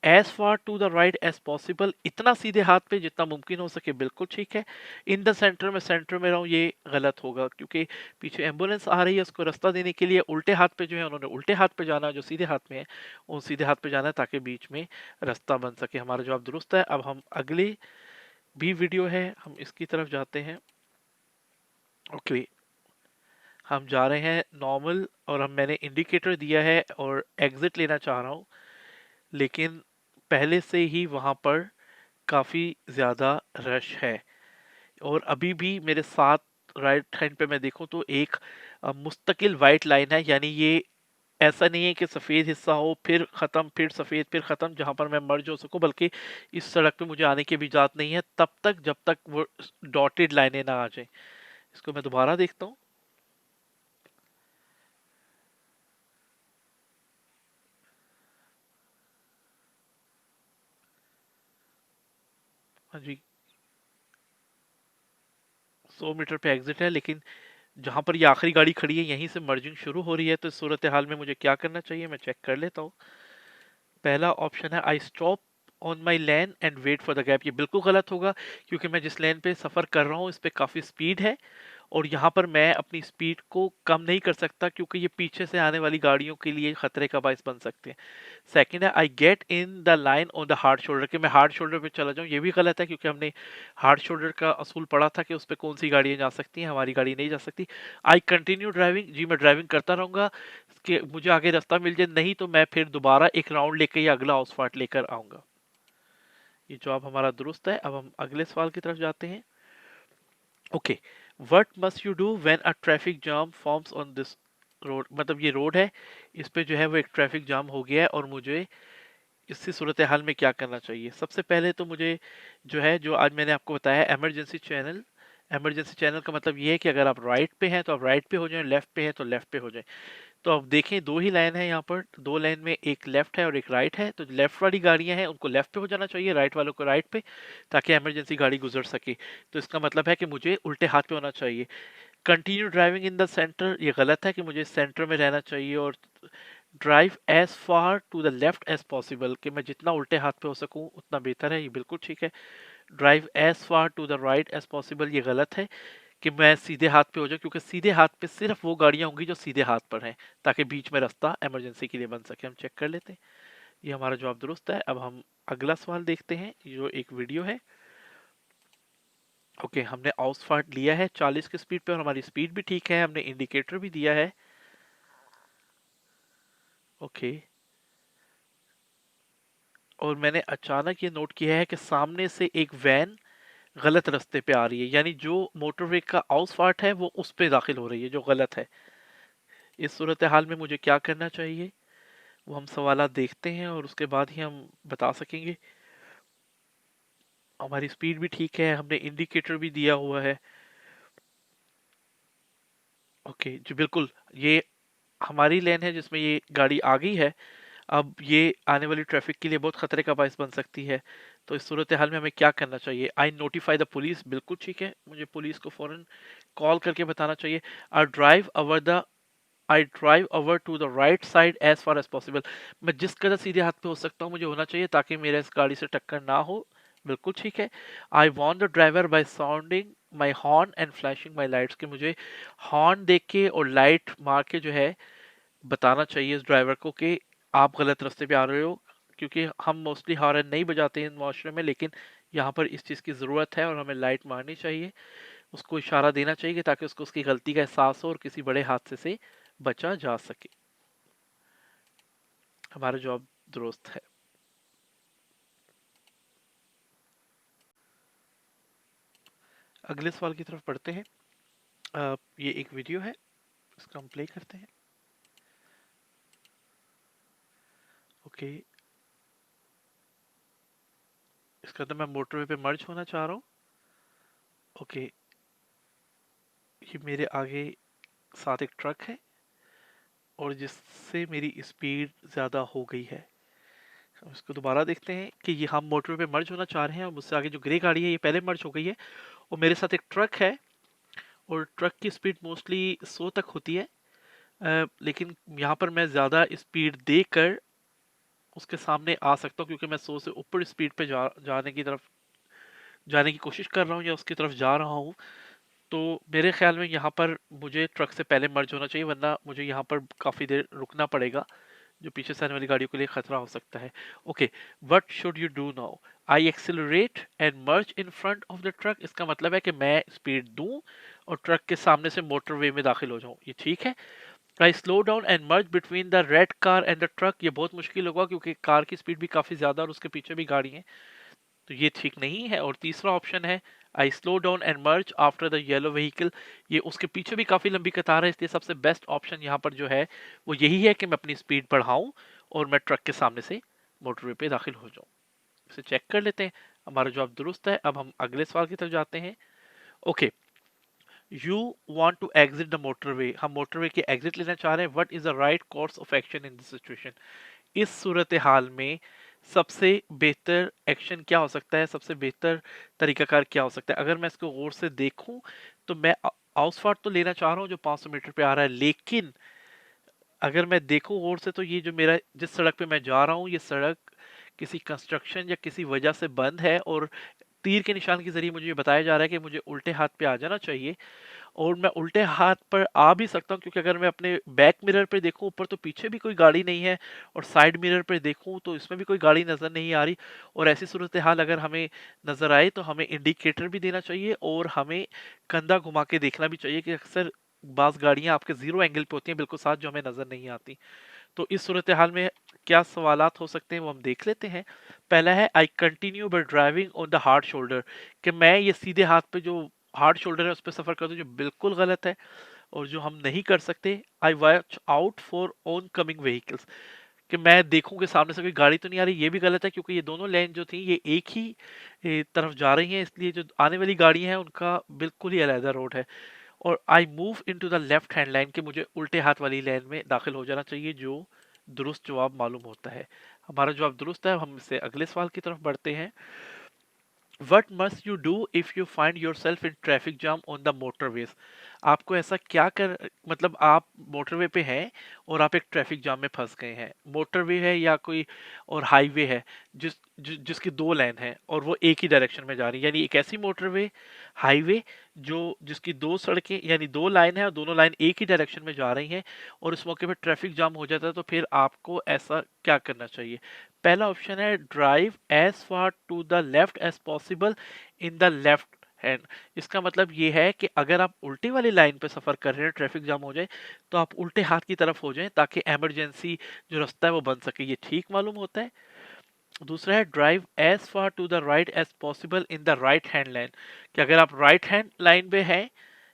As far to the right as possible, इतना सीधे हाथ पे जितना मुमकिन हो सके, बिल्कुल ठीक है। इन द सेंटर में, सेंटर में रहूं, ये गलत होगा क्योंकि पीछे एम्बुलेंस आ रही है, उसको रास्ता देने के लिए उल्टे हाथ पे जो है उन्होंने उल्टे हाथ पे जाना है, जो सीधे हाथ में है वो सीधे हाथ पे जाना है ताकि बीच में रास्ता बन सके। हमारा जवाब दुरुस्त है। अब हम अगली भी वीडियो है, हम इसकी तरफ जाते हैं। ओके, हम जा रहे हैं नॉर्मल और हम मैंने इंडिकेटर दिया है और एग्जिट लेना चाह रहा हूँ, लेकिन पहले से ही वहां पर काफ़ी ज़्यादा रश है और अभी भी मेरे साथ राइट हैंड पे मैं देखूं तो एक मुस्तकिल वाइट लाइन है, यानी ये ऐसा नहीं है कि सफ़ेद हिस्सा हो फिर ख़त्म फिर सफ़ेद फिर ख़त्म जहां पर मैं मर्ज हो सकूं, बल्कि इस सड़क पे मुझे आने की भी इजाज़त नहीं है तब तक जब तक वो डॉटेड लाइनें ना आ जाए। इसको मैं दोबारा देखता हूँ। हाँ जी, 100 मीटर पे एग्जिट है, लेकिन जहां पर ये आखिरी गाड़ी खड़ी है यहीं से मर्जिंग शुरू हो रही है, तो इस सूरत हाल में मुझे क्या करना चाहिए मैं चेक कर लेता हूँ। पहला ऑप्शन है I stop on my lane and wait for the gap, ये बिल्कुल गलत होगा क्योंकि मैं जिस लेन पे सफ़र कर रहा हूँ इस पे काफ़ी स्पीड है और यहाँ पर मैं अपनी स्पीड को कम नहीं कर सकता क्योंकि ये पीछे से आने वाली गाड़ियों के लिए खतरे का बायस बन सकते हैं। सेकंड है I get in the line on the hard shoulder, कि मैं हार्ड शोल्डर पे चला जाऊँ, ये भी गलत है क्योंकि हमने हार्ड शोल्डर का असूल पढ़ा था कि उस पर कौन सी गाड़ियाँ जा सकती हैं, हमारी गाड़ी नहीं जा सकती। आई कंटिन्यू ड्राइविंग, जी मैं ड्राइविंग करता रहूंगा कि मुझे आगे रास्ता मिल जाए, नहीं तो मैं फिर दोबारा एक राउंड लेकर या अगला ऑसफाट लेकर आऊंगा। ये जवाब हमारा दुरुस्त है। अब हम अगले सवाल की तरफ जाते हैं। Okay, what must you do when a traffic jam forms on this road, मतलब ये रोड है, इस पे जो है वो एक ट्रैफिक जाम हो गया है और मुझे इसी सूरत हाल में क्या करना चाहिए। सबसे पहले तो मुझे जो है, जो आज मैंने आपको बताया, इमरजेंसी चैनल। इमरजेंसी चैनल का मतलब ये है कि अगर आप राइट पे हैं तो आप राइट पे हो जाएं, लेफ्ट पे हैं तो लेफ्ट पे हो जाएं। तो अब देखें दो ही लाइन है यहाँ पर, दो लाइन में एक लेफ्ट है और एक राइट है, तो लेफ्ट वाली गाड़ियां हैं उनको लेफ्ट पे हो जाना चाहिए, राइट वालों को राइट पे, ताकि इमरजेंसी गाड़ी गुजर सके। तो इसका मतलब है कि मुझे उल्टे हाथ पे होना चाहिए। Continue driving in the centre, ये गलत है कि मुझे सेंटर में रहना चाहिए। और drive as far to the left as possible, कि मैं जितना उल्टे हाथ पे हो सकूं उतना बेहतर है, ये बिल्कुल ठीक है। Drive as far to the right as possible, ये गलत है कि मैं सीधे हाथ पे हो जाऊं क्योंकि सीधे हाथ पे सिर्फ वो गाड़ियां होंगी जो सीधे हाथ पर हैं, ताकि बीच में रास्ता इमरजेंसी के लिए बन सके। हम चेक कर लेते हैं। ये हमारा जवाब दुरुस्त है। अब हम अगला सवाल देखते हैं, जो एक वीडियो है। ओके, हमने आउसफार्ट लिया है 40 की स्पीड पे और हमारी स्पीड भी ठीक है, हमने इंडिकेटर भी दिया है। ओके, और मैंने अचानक ये नोट किया है कि सामने से एक वैन गलत रास्ते पे आ रही है, यानी जो मोटरवे का आउसफार्ट है वो उस पे दाखिल हो रही है, जो गलत है। इस सूरत हाल में मुझे क्या करना चाहिए, वो हम सवालात देखते हैं और उसके बाद ही हम बता सकेंगे। हमारी स्पीड भी ठीक है, हमने इंडिकेटर भी दिया हुआ है। ओके जी, बिल्कुल, ये हमारी लेन है जिसमें ये गाड़ी आ गई है। अब ये आने वाली ट्रैफिक के लिए बहुत खतरे का बायस बन सकती है। तो इस सूरत हाल में हमें क्या करना चाहिए। आई नोटिफाई द पुलिस, बिल्कुल ठीक है, मुझे पुलिस को फौरन कॉल करके बताना चाहिए। I drive over to the right side as far as possible, मैं जिस कदर सीधे हाथ पे हो सकता हूँ मुझे होना चाहिए ताकि मेरे इस गाड़ी से टक्कर ना हो, बिल्कुल ठीक है। I want the driver by sounding my horn and flashing my lights, कि मुझे हॉर्न देख के और लाइट मार के जो है बताना चाहिए इस ड्राइवर को कि आप गलत रास्ते पे आ रहे हो, क्योंकि हम मोस्टली हॉर्न नहीं बजाते हैं माशरे में, लेकिन यहाँ पर इस चीज़ की ज़रूरत है और हमें लाइट मारनी चाहिए, उसको इशारा देना चाहिए ताकि उसको उसकी गलती का एहसास हो और किसी बड़े हादसे से बचा जा सके। हमारा जवाब दुरुस्त है। अगले सवाल की तरफ बढ़ते हैं। ये एक वीडियो है, इसका हम प्ले करते हैं। ओके, इसका तो मैं मोटरवे पे मर्ज होना चाह रहा हूँ। ओके, ये मेरे आगे साथ एक ट्रक है और जिससे मेरी स्पीड ज़्यादा हो गई है। इसको दोबारा देखते हैं कि ये हम मोटरवे पे मर्ज होना चाह रहे हैं और मुझसे आगे जो ग्रे गाड़ी है ये पहले मर्ज हो गई है, और मेरे साथ एक ट्रक है, और ट्रक की स्पीड मोस्टली 100 तक होती है। लेकिन यहाँ पर मैं ज़्यादा स्पीड देकर उसके सामने आ सकता हूँ, क्योंकि मैं 100 से ऊपर स्पीड पे जाने की कोशिश कर रहा हूँ या उसकी तरफ जा रहा हूँ। तो मेरे ख्याल में यहाँ पर मुझे ट्रक से पहले मर्ज होना चाहिए, वरना मुझे यहाँ पर काफ़ी देर रुकना पड़ेगा, जो पीछे से आने वाली गाड़ियों के लिए खतरा हो सकता है। Okay, what should you do now? I accelerate and merge in front of the truck. इसका मतलब है कि मैं स्पीड दूं और ट्रक के सामने से मोटरवे में दाखिल हो जाऊं, ये ठीक है। I slow down and merge between the red car and the truck. ये बहुत मुश्किल होगा क्योंकि कार की स्पीड भी काफ़ी ज़्यादा और उसके पीछे भी गाड़ी है, तो ये ठीक नहीं है। और तीसरा ऑप्शन है I slow down and merge after the yellow vehicle. ये उसके पीछे भी काफ़ी लंबी कतार है, इसलिए सबसे बेस्ट ऑप्शन यहाँ पर जो है वो यही है कि मैं अपनी स्पीड बढ़ाऊं और मैं ट्रक के सामने से मोटरवे पे दाखिल हो जाऊं। इसे चेक कर लेते हैं, हमारा जवाब दुरुस्त है। अब हम अगले सवाल की तरफ जाते हैं। Okay, you want to exit the motorway. हम मोटरवे के एग्जिट लेना चाह रहे हैं। What is the right course of action in this situation? इस सूरत हाल में सबसे बेहतर एक्शन क्या हो सकता है, सबसे बेहतर तरीकाकार क्या हो सकता है? अगर मैं इसको गौर से देखूं तो मैं आउसफाट तो लेना चाह रहा हूं जो 500 मीटर पे आ रहा है, लेकिन अगर मैं देखूं गौर से तो ये जो मेरा जिस सड़क पे मैं जा रहा हूं ये सड़क किसी कंस्ट्रक्शन या किसी वजह से बंद है, और तीर के निशान के जरिए मुझे ये बताया जा रहा है कि मुझे उल्टे हाथ पे आ जाना चाहिए। और मैं उल्टे हाथ पर आ भी सकता हूँ क्योंकि अगर मैं अपने बैक मिरर पे देखूं ऊपर तो पीछे भी कोई गाड़ी नहीं है, और साइड मिरर पे देखूं तो इसमें भी कोई गाड़ी नज़र नहीं आ रही। और ऐसी सूरत हाल अगर हमें नज़र आए तो हमें इंडिकेटर भी देना चाहिए और हमें कंधा घुमा के देखना भी चाहिए कि अक्सर बास गाड़ियां आपके जीरो एंगल पे होती हैं बिल्कुल साथ, जो हमें नज़र नहीं आती। तो इस सूरत हाल में क्या सवालात हो सकते हैं वो हम देख लेते हैं। पहला है I continue by driving on the hard shoulder, कि मैं ये सीधे हाथ पे जो हार्ड शोल्डर है उस पर सफर करता हूँ, जो बिल्कुल गलत है और जो हम नहीं कर सकते। I watch out for own coming vehicles, कि मैं देखूं कि सामने से कोई गाड़ी तो नहीं आ रही, ये भी गलत है क्योंकि ये दोनों लेन जो थी ये एक ही तरफ जा रही हैं, इसलिए जो आने वाली गाड़ी है उनका बिल्कुल ही अलहदा रोड है। और I move into the left hand line, कि मुझे उल्टे हाथ वाली लाइन में दाखिल हो जाना चाहिए, जो दुरुस्त जवाब मालूम होता है। हमारा जवाब दुरुस्त है। हम इससे अगले सवाल की तरफ बढ़ते हैं। What must you do if you find yourself in traffic jam on the motorways? आपको ऐसा क्या कर, मतलब आप मोटरवे पे हैं और आप एक ट्रैफिक जाम में फंस गए हैं। मोटरवे है या कोई और हाईवे है जिसकी दो लाइन है और वो एक ही डायरेक्शन में जा रही है, यानी एक ऐसी मोटरवे हाईवे जो जिसकी दो सड़कें यानी दो लाइन है और दोनों लाइन एक ही डायरेक्शन में जा रही हैं, और इस मौके पे ट्रैफिक जाम हो जाता है, तो फिर आपको ऐसा क्या करना चाहिए? पहला ऑप्शन है drive as far to the left as possible in the left hand. इसका मतलब ये है कि अगर आप उल्टी वाली लाइन पे सफर कर रहे हैं ट्रैफिक जाम हो जाए तो आप उल्टे हाथ की तरफ हो जाएं ताकि इमरजेंसी जो रास्ता है वो बन सके, ये ठीक मालूम होता है। दूसरा है drive as far to the right as possible in the right hand line, कि अगर आप राइट हैंड लाइन पे हैं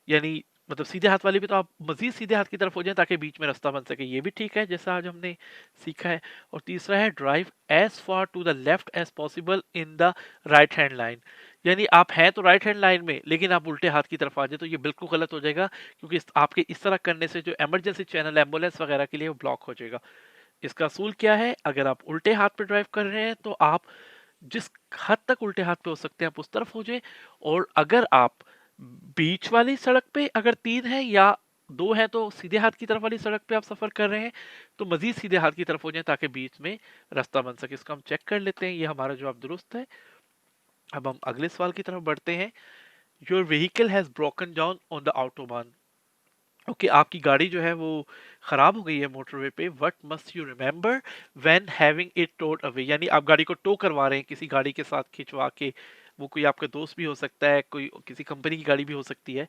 यानी मतलब सीधे हाथ वाली पे, तो आप मजीद सीधे हाथ की तरफ हो जाएं ताकि बीच में रास्ता बन सके, ये भी ठीक है जैसा आज हमने सीखा है। और तीसरा है drive as far to the left as possible in the right hand line, यानी आप हैं तो राइट हैंड लाइन में लेकिन आप उल्टे हाथ की तरफ आ जाए, तो ये बिल्कुल गलत हो जाएगा क्योंकि आपके इस तरह करने से जो इमरजेंसी चैनल एम्बुलेंस वगैरह के लिए वो ब्लॉक हो जाएगा। इसका असूल क्या है? अगर आप उल्टे हाथ पे ड्राइव कर रहे हैं तो आप जिस हद तक उल्टे हाथ पे हो सकते हैं आप उस तरफ हो जाए, और अगर आप बीच वाली सड़क पे अगर तीन है या दो है तो सीधे हाथ की तरफ वाली सड़क पे आप सफर कर रहे हैं तो मजीद सीधे हाथ की तरफ हो जाए ताकि बीच में रास्ता बन सके। इसको हम चेक कर लेते हैं, ये हमारा जवाब दुरुस्त है। अब हम अगले सवाल की तरफ बढ़ते हैं। Your vehicle has broken down on the autobahn. Okay, आपकी गाड़ी जो है वो खराब हो गई है मोटरवे पे। What must you remember when having it towed away, यानी आप गाड़ी को टो करवा रहे हैं किसी गाड़ी के साथ खिंचवा के, वो कोई आपका दोस्त भी हो सकता है, कोई किसी कंपनी की गाड़ी भी हो सकती है,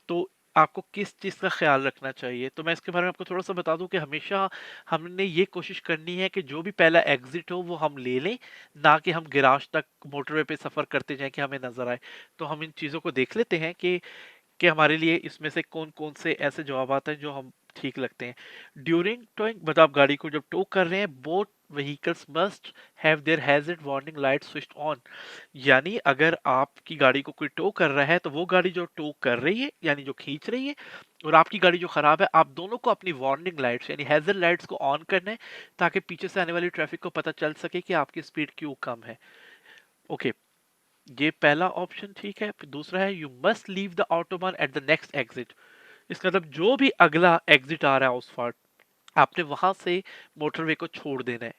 तो आपको किस चीज़ का ख्याल रखना चाहिए? तो मैं इसके बारे में आपको थोड़ा सा बता दूं कि हमेशा हमने ये कोशिश करनी है कि जो भी पहला एग्जिट हो वो हम ले लें, ना कि हम गिराज तक मोटरवे पे सफ़र करते जाएं कि हमें नज़र आए। तो हम इन चीज़ों को देख लेते हैं कि हमारे लिए इसमें से कौन-कौन से ऐसे जवाब आते हैं जो हम ठीक लगते हैं। ड्यूरिंग टोइंग, मतलब आप गाड़ी को जब टो कर रहे हैं, both vehicles must have their hazard warning light switched on, यानी अगर आपकी गाड़ी को कोई टो कर रहा है तो वो गाड़ी जो टो कर रही है यानी जो खींच रही है और आपकी गाड़ी जो खराब है, आप दोनों को अपनी वार्निंग लाइट्स यानी हैजर्ड लाइट्स को ऑन करना है, ताकि पीछे से आने वाली ट्रैफिक को पता चल सके कि आपकी स्पीड क्यों कम है। ओके, ये पहला ऑप्शन ठीक है। फिर दूसरा है you must leave the autobahn at the next exit. इसका मतलब जो भी अगला एग्जिट आ रहा है उस आपने वहां से मोटरवे को छोड़ देना है।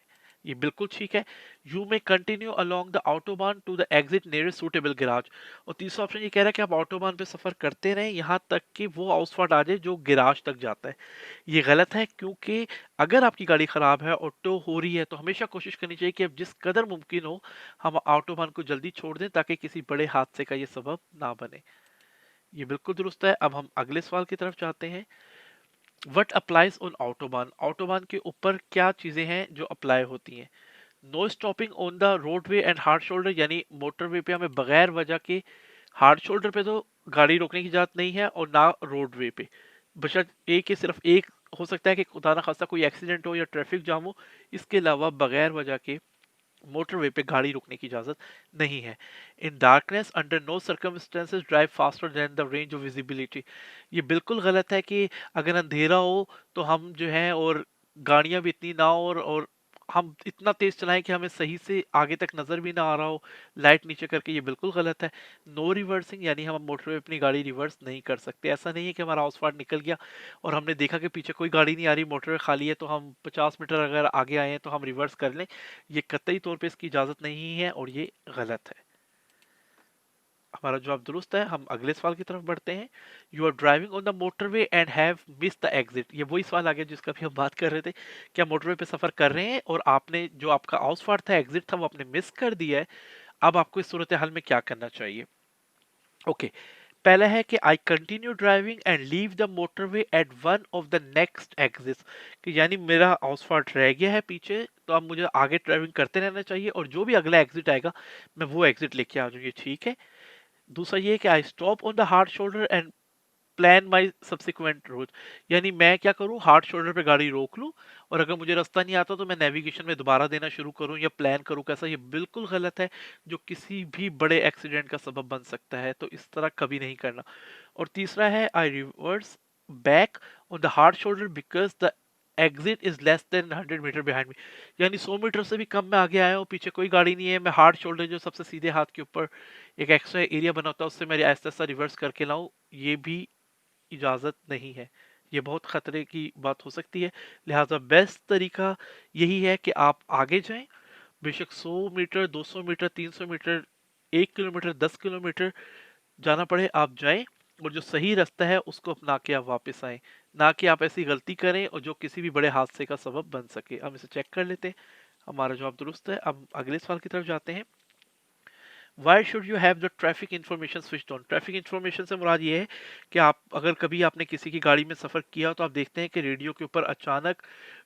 ये बिल्कुल ठीक है। You may continue along the autobahn to the exit nearest suitable garage. और तीसरा ऑप्शन ये कह रहा है कि आप ऑटोबान पे सफर करते रहें यहां तक कि वो आउटस्पॉट आ जाए जो गैराज तक जाता है। ये गलत है, क्योंकि अगर आपकी गाड़ी खराब है और टो हो रही है तो हमेशा कोशिश करनी चाहिए कि अब जिस कदर मुमकिन हो हम ऑटोबान को जल्दी छोड़ दें, ताकि किसी बड़े हादसे का ये सबब ना बने। ये बिल्कुल दुरुस्त है। अब हम अगले सवाल की तरफ जाते हैं। What applies on autobahn. Autobahn के ऊपर क्या चीजें हैं जो अप्लाई होती हैं? No stopping on the roadway and hard shoulder, यानी मोटरवे पे हमें बगैर वजह के, हार्ड शोल्डर पे तो गाड़ी रोकने की इजाजत नहीं है और ना रोडवे पे, बशर्त एक ही सिर्फ एक हो सकता है कि खुदा ना खास्ता कोई एक्सीडेंट हो या ट्रैफिक जाम हो, इसके अलावा बगैर वजह के मोटरवे पे गाड़ी रोकने की इजाजत नहीं है। In darkness under no circumstances drive faster than the range of visibility. ये बिल्कुल गलत है कि अगर अंधेरा हो तो हम जो है, और गाड़ियां भी इतनी ना हो, और हम इतना तेज चलाएं कि हमें सही से आगे तक नजर भी ना आ रहा हो लाइट नीचे करके। ये बिल्कुल गलत है। नो रिवर्सिंग, यानी हम मोटरवे अपनी गाड़ी रिवर्स नहीं कर सकते। ऐसा नहीं है कि हमारा आउटस्पार्ट निकल गया और हमने देखा कि पीछे कोई गाड़ी नहीं आ रही, मोटरवे खाली है, तो हम 50 मीटर अगर आगे आए हैं तो हम रिवर्स कर लें। ये कतई तौर पे इसकी इजाजत नहीं है और ये गलत है। हमारा जवाब दुरुस्त है। हम अगले सवाल की तरफ बढ़ते हैं। You are driving on the motorway and have miss the exit. ये वही सवाल आ गया जिसका भी हम बात कर रहे थे। क्या मोटरवे पे सफर कर रहे हैं और आपने जो आपका आउटस्पार्ट था, एग्जिट था, वो आपने मिस कर दिया है। अब आपको इस सूरत हाल में क्या करना चाहिए? ओके, पहला है कि I continue driving and leave the motorway at one of the next exit. कि यानी मेरा आउटस्पार्ट रह गया है पीछे, तो अब मुझे आगे ड्राइविंग करते रहना चाहिए और जो भी अगला एग्जिट आएगा मैं वो एग्जिट लेके आ जाऊँ। ये ठीक है। दूसरा ये है कि I stop on the hard shoulder and plan my subsequent route. यानी मैं क्या करूं, हार्ड शोल्डर पे गाड़ी रोक लूं और अगर मुझे रास्ता नहीं आता तो मैं नेविगेशन में दोबारा देना शुरू करूं या प्लान करूं कैसा। ये बिल्कुल गलत है, जो किसी भी बड़े एक्सीडेंट का सबब बन सकता है, तो इस तरह कभी नहीं करना। और तीसरा है I reverse back on the hard shoulder because the exit is less than 100 metre behind me. यानी 100 मीटर से भी कम में आगे आया हूँ, पीछे कोई गाड़ी नहीं है, मैं हार्ड शोल्डर जो सबसे सीधे हाथ के ऊपर एक एक्स्ट्रा एरिया बना होता है उससे मेरे आहिस्ता आहिस्ता रिवर्स करके लाऊं, ये भी इजाज़त नहीं है। ये बहुत ख़तरे की बात हो सकती है। लिहाजा बेस्ट तरीका यही है कि आप आगे जाएं, बेशक 100 metre, 200 metre, 300 metre, 1 kilometre, 10 kilometre जाना पड़े, आप जाएं और जो सही रास्ता है उसको अपना के आप वापस आएं। ना कि आप ऐसी गलती करें और जो किसी भी बड़े हादसे का सबब बन सके। हम इसे चेक कर लेते हैं। हमारा जवाब दुरुस्त है। अब अगले सवाल की तरफ जाते हैं। Why should you have the traffic information switch on. Traffic information से मुराद ये है कि आप अगर कभी आपने किसी की गाड़ी में सफ़र किया तो आप देखते हैं कि रेडियो के ऊपर अचानक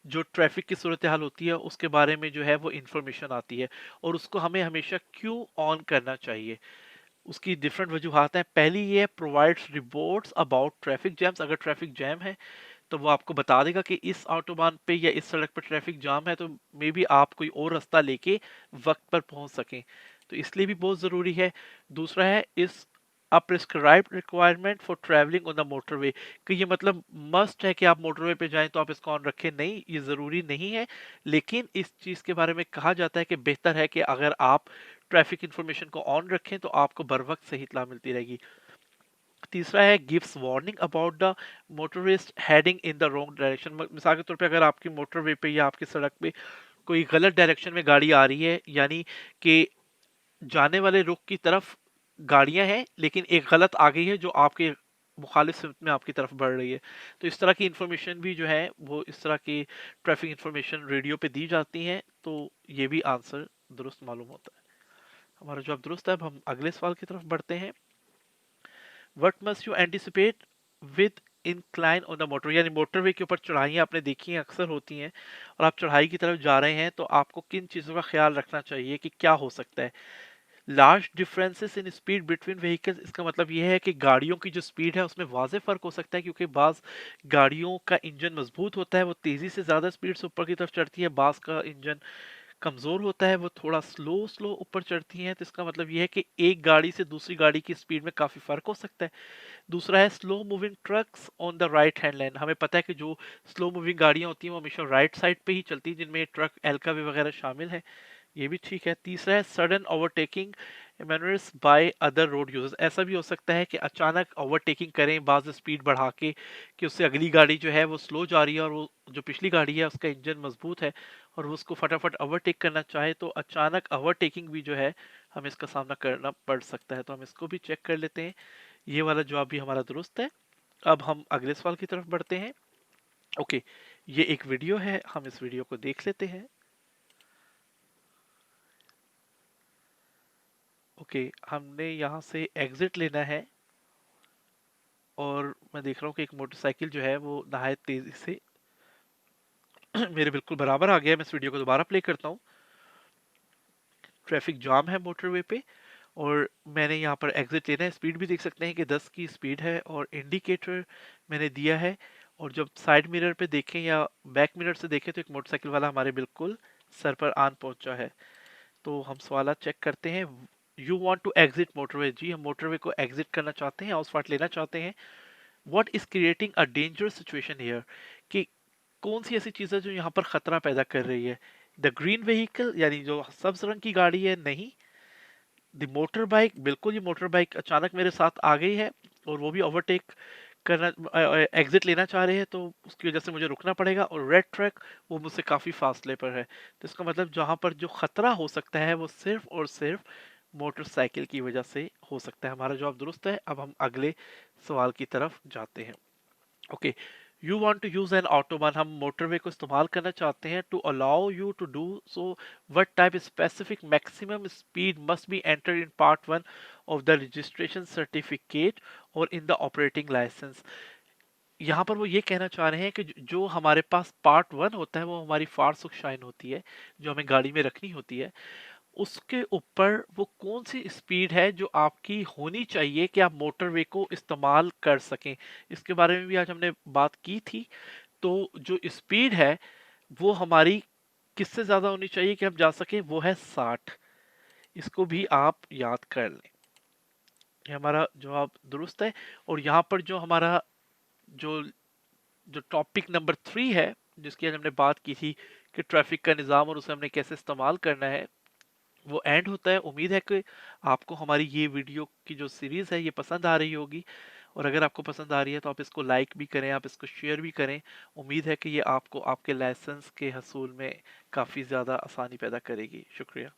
जो ट्रैफिक की सूरत हाल होती है उसके बारे में जो है वो इन्फॉर्मेशन आती है, और उसको हमें हमेशा क्यों ऑन करना चाहिए। उसकी डिफरेंट वजूहत हैं। पहली ये है, provides reports about traffic jams. अगर ट्रैफिक जैम है तो वो आपको बता देगा कि इस ऑटोबान पे या इस सड़क पर ट्रैफिक जाम है, तो मे बी आप कोई और रास्ता लेके वक्त पर पहुंच सकें, तो इसलिए भी बहुत ज़रूरी है। दूसरा है, is a prescribed requirement for travelling on the motorway. कि ये मतलब मस्ट है कि आप मोटरवे पे जाएं तो आप इसको ऑन रखें, नहीं, ये ज़रूरी नहीं है। लेकिन इस चीज़ के बारे में कहा जाता है कि बेहतर है कि अगर आप ट्रैफिक इंफॉर्मेशन को ऑन रखें तो आपको बर वक्त सही इत्तला मिलती रहेगी। तीसरा है, gives warning about the motorist heading in the wrong direction. मिसाल के तौर पे अगर आपकी मोटरवे पे या आपकी सड़क पे कोई गलत डायरेक्शन में गाड़ी आ रही है, यानी कि जाने वाले रुख की तरफ गाड़ियां हैं लेकिन एक गलत आ गई है जो आपके मुखालिफ सिमत में आपकी तरफ बढ़ रही है, तो इस तरह की इंफॉर्मेशन भी जो है वो इस तरह की ट्रैफिक इंफॉर्मेशन रेडियो पे दी जाती हैं, तो ये भी आंसर दुरुस्त मालूम होता है। हमारा जवाब दुरुस्त है। अब हम अगले सवाल की तरफ बढ़ते हैं। What must you anticipate with incline on the motor. यानी मोटरवे के ऊपर चढ़ाइयाँ आपने देखी हैं, अक्सर होती हैं, और आप चढ़ाई की तरफ जा रहे हैं तो आपको किन चीज़ों का ख्याल रखना चाहिए कि क्या हो सकता है। Large differences in speed between vehicles. इसका मतलब यह है कि गाड़ियों की जो स्पीड है उसमें वाज़ेह फ़र्क हो सकता है, क्योंकि बाज़ गाड़ियों का इंजन मजबूत होता है, वो तेज़ी से ज़्यादा स्पीड से ऊपर की तरफ चढ़ती है, बाज़ का इंजन कमज़ोर होता है वो थोड़ा स्लो स्लो ऊपर चढ़ती हैं, तो इसका मतलब ये है कि एक गाड़ी से दूसरी गाड़ी की स्पीड में काफ़ी फ़र्क हो सकता है। दूसरा है slow moving trucks on the right hand line. हमें पता है कि जो स्लो मूविंग गाड़ियाँ होती हैं वो हमेशा राइट साइड पे ही चलती हैं, जिनमें ट्रक एलकावी वगैरह शामिल है। ये भी ठीक है। तीसरा है sudden overtaking manners by other road users. ऐसा भी हो सकता है कि अचानक ओवरटेकिंग करें बाज स्पीड बढ़ा के, कि उससे अगली गाड़ी जो है वो स्लो जा रही है और वो जो पिछली गाड़ी है उसका इंजन मजबूत है और वो उसको फटाफट ओवरटेक करना चाहे, तो अचानक ओवरटेकिंग भी जो है हमें इसका सामना करना पड़ सकता है। तो हम इसको भी चेक कर लेते हैं। ये वाला जवाब भी हमारा दुरुस्त है। अब हम अगले सवाल की तरफ बढ़ते हैं। ओके, ये एक वीडियो है, हम इस वीडियो को देख लेते हैं। ओके, हमने यहाँ से एग्जिट लेना है और मैं देख रहा हूँ कि एक मोटरसाइकिल जो है वो नहायत तेजी से मेरे बिल्कुल बराबर आ गया है। मैं इस वीडियो को दोबारा प्ले करता हूँ। ट्रैफिक जाम है मोटरवे पे और मैंने यहाँ पर एग्जिट लेना है। स्पीड भी देख सकते हैं कि 10 की स्पीड है और इंडिकेटर मैंने दिया है। और जब साइड मिरर पे देखें या बैक मिरर से देखें तो एक मोटरसाइकिल वाला हमारे बिल्कुल सर पर आन पहुंचा है। तो हम सवाल चेक करते हैं। You want to exit motorway. जी, हम मोटरवे को एग्जिट करना चाहते हैं, हाउस फाट लेना चाहते हैं। What is creating a dangerous situation here, कि कौन सी ऐसी चीज़ है जो यहाँ पर खतरा पैदा कर रही है। द ग्रीन व्हीकल यानी जो सब्ज रंग की गाड़ी है, नहीं। द मोटर बाइक, बिल्कुल ये मोटर बाइक अचानक मेरे साथ आ गई है और वो भी ओवरटेक करना, एग्जिट लेना चाह रहे हैं, तो उसकी वजह से मुझे रुकना पड़ेगा। और रेड ट्रक वो मुझसे काफ़ी फासले पर है। तो इसका मतलब जहाँ पर जो खतरा हो सकता है वो सिर्फ और सिर्फ मोटरसाइकिल की वजह से हो सकता है। हमारा जवाब दुरुस्त है। अब हम अगले सवाल की तरफ जाते हैं। Okay, you want to use an autobahn. हम मोटरवे को इस्तेमाल करना चाहते हैं। To allow you to do so what type specific maximum speed must be enter in part one of the registration certificate और इन द ऑपरेटिंग लाइसेंस। यहाँ पर वो ये कहना चाह रहे हैं कि जो हमारे पास पार्ट वन होता है वो हमारी फार्स शाइन होती है, जो हमें गाड़ी में रखनी होती है, उसके ऊपर वो कौन सी स्पीड है जो आपकी होनी चाहिए कि आप मोटरवे को इस्तेमाल कर सकें। इसके बारे में भी आज हमने बात की थी। तो जो स्पीड है वो हमारी किससे ज़्यादा होनी चाहिए कि हम जा सकें, वो है 60। इसको भी आप याद कर लें। ये हमारा जवाब दुरुस्त है। और यहाँ पर जो हमारा जो जो टॉपिक नंबर 3 है, जिसकी आज हमने बात की थी कि ट्रैफिक का निज़ाम और उसे हमने कैसे इस्तेमाल करना है, वो एंड होता है। उम्मीद है कि आपको हमारी ये वीडियो की जो सीरीज़ है ये पसंद आ रही होगी। और अगर आपको पसंद आ रही है तो आप इसको लाइक भी करें, आप इसको शेयर भी करें। उम्मीद है कि ये आपको आपके लाइसेंस के हसूल में काफ़ी ज़्यादा आसानी पैदा करेगी। शुक्रिया।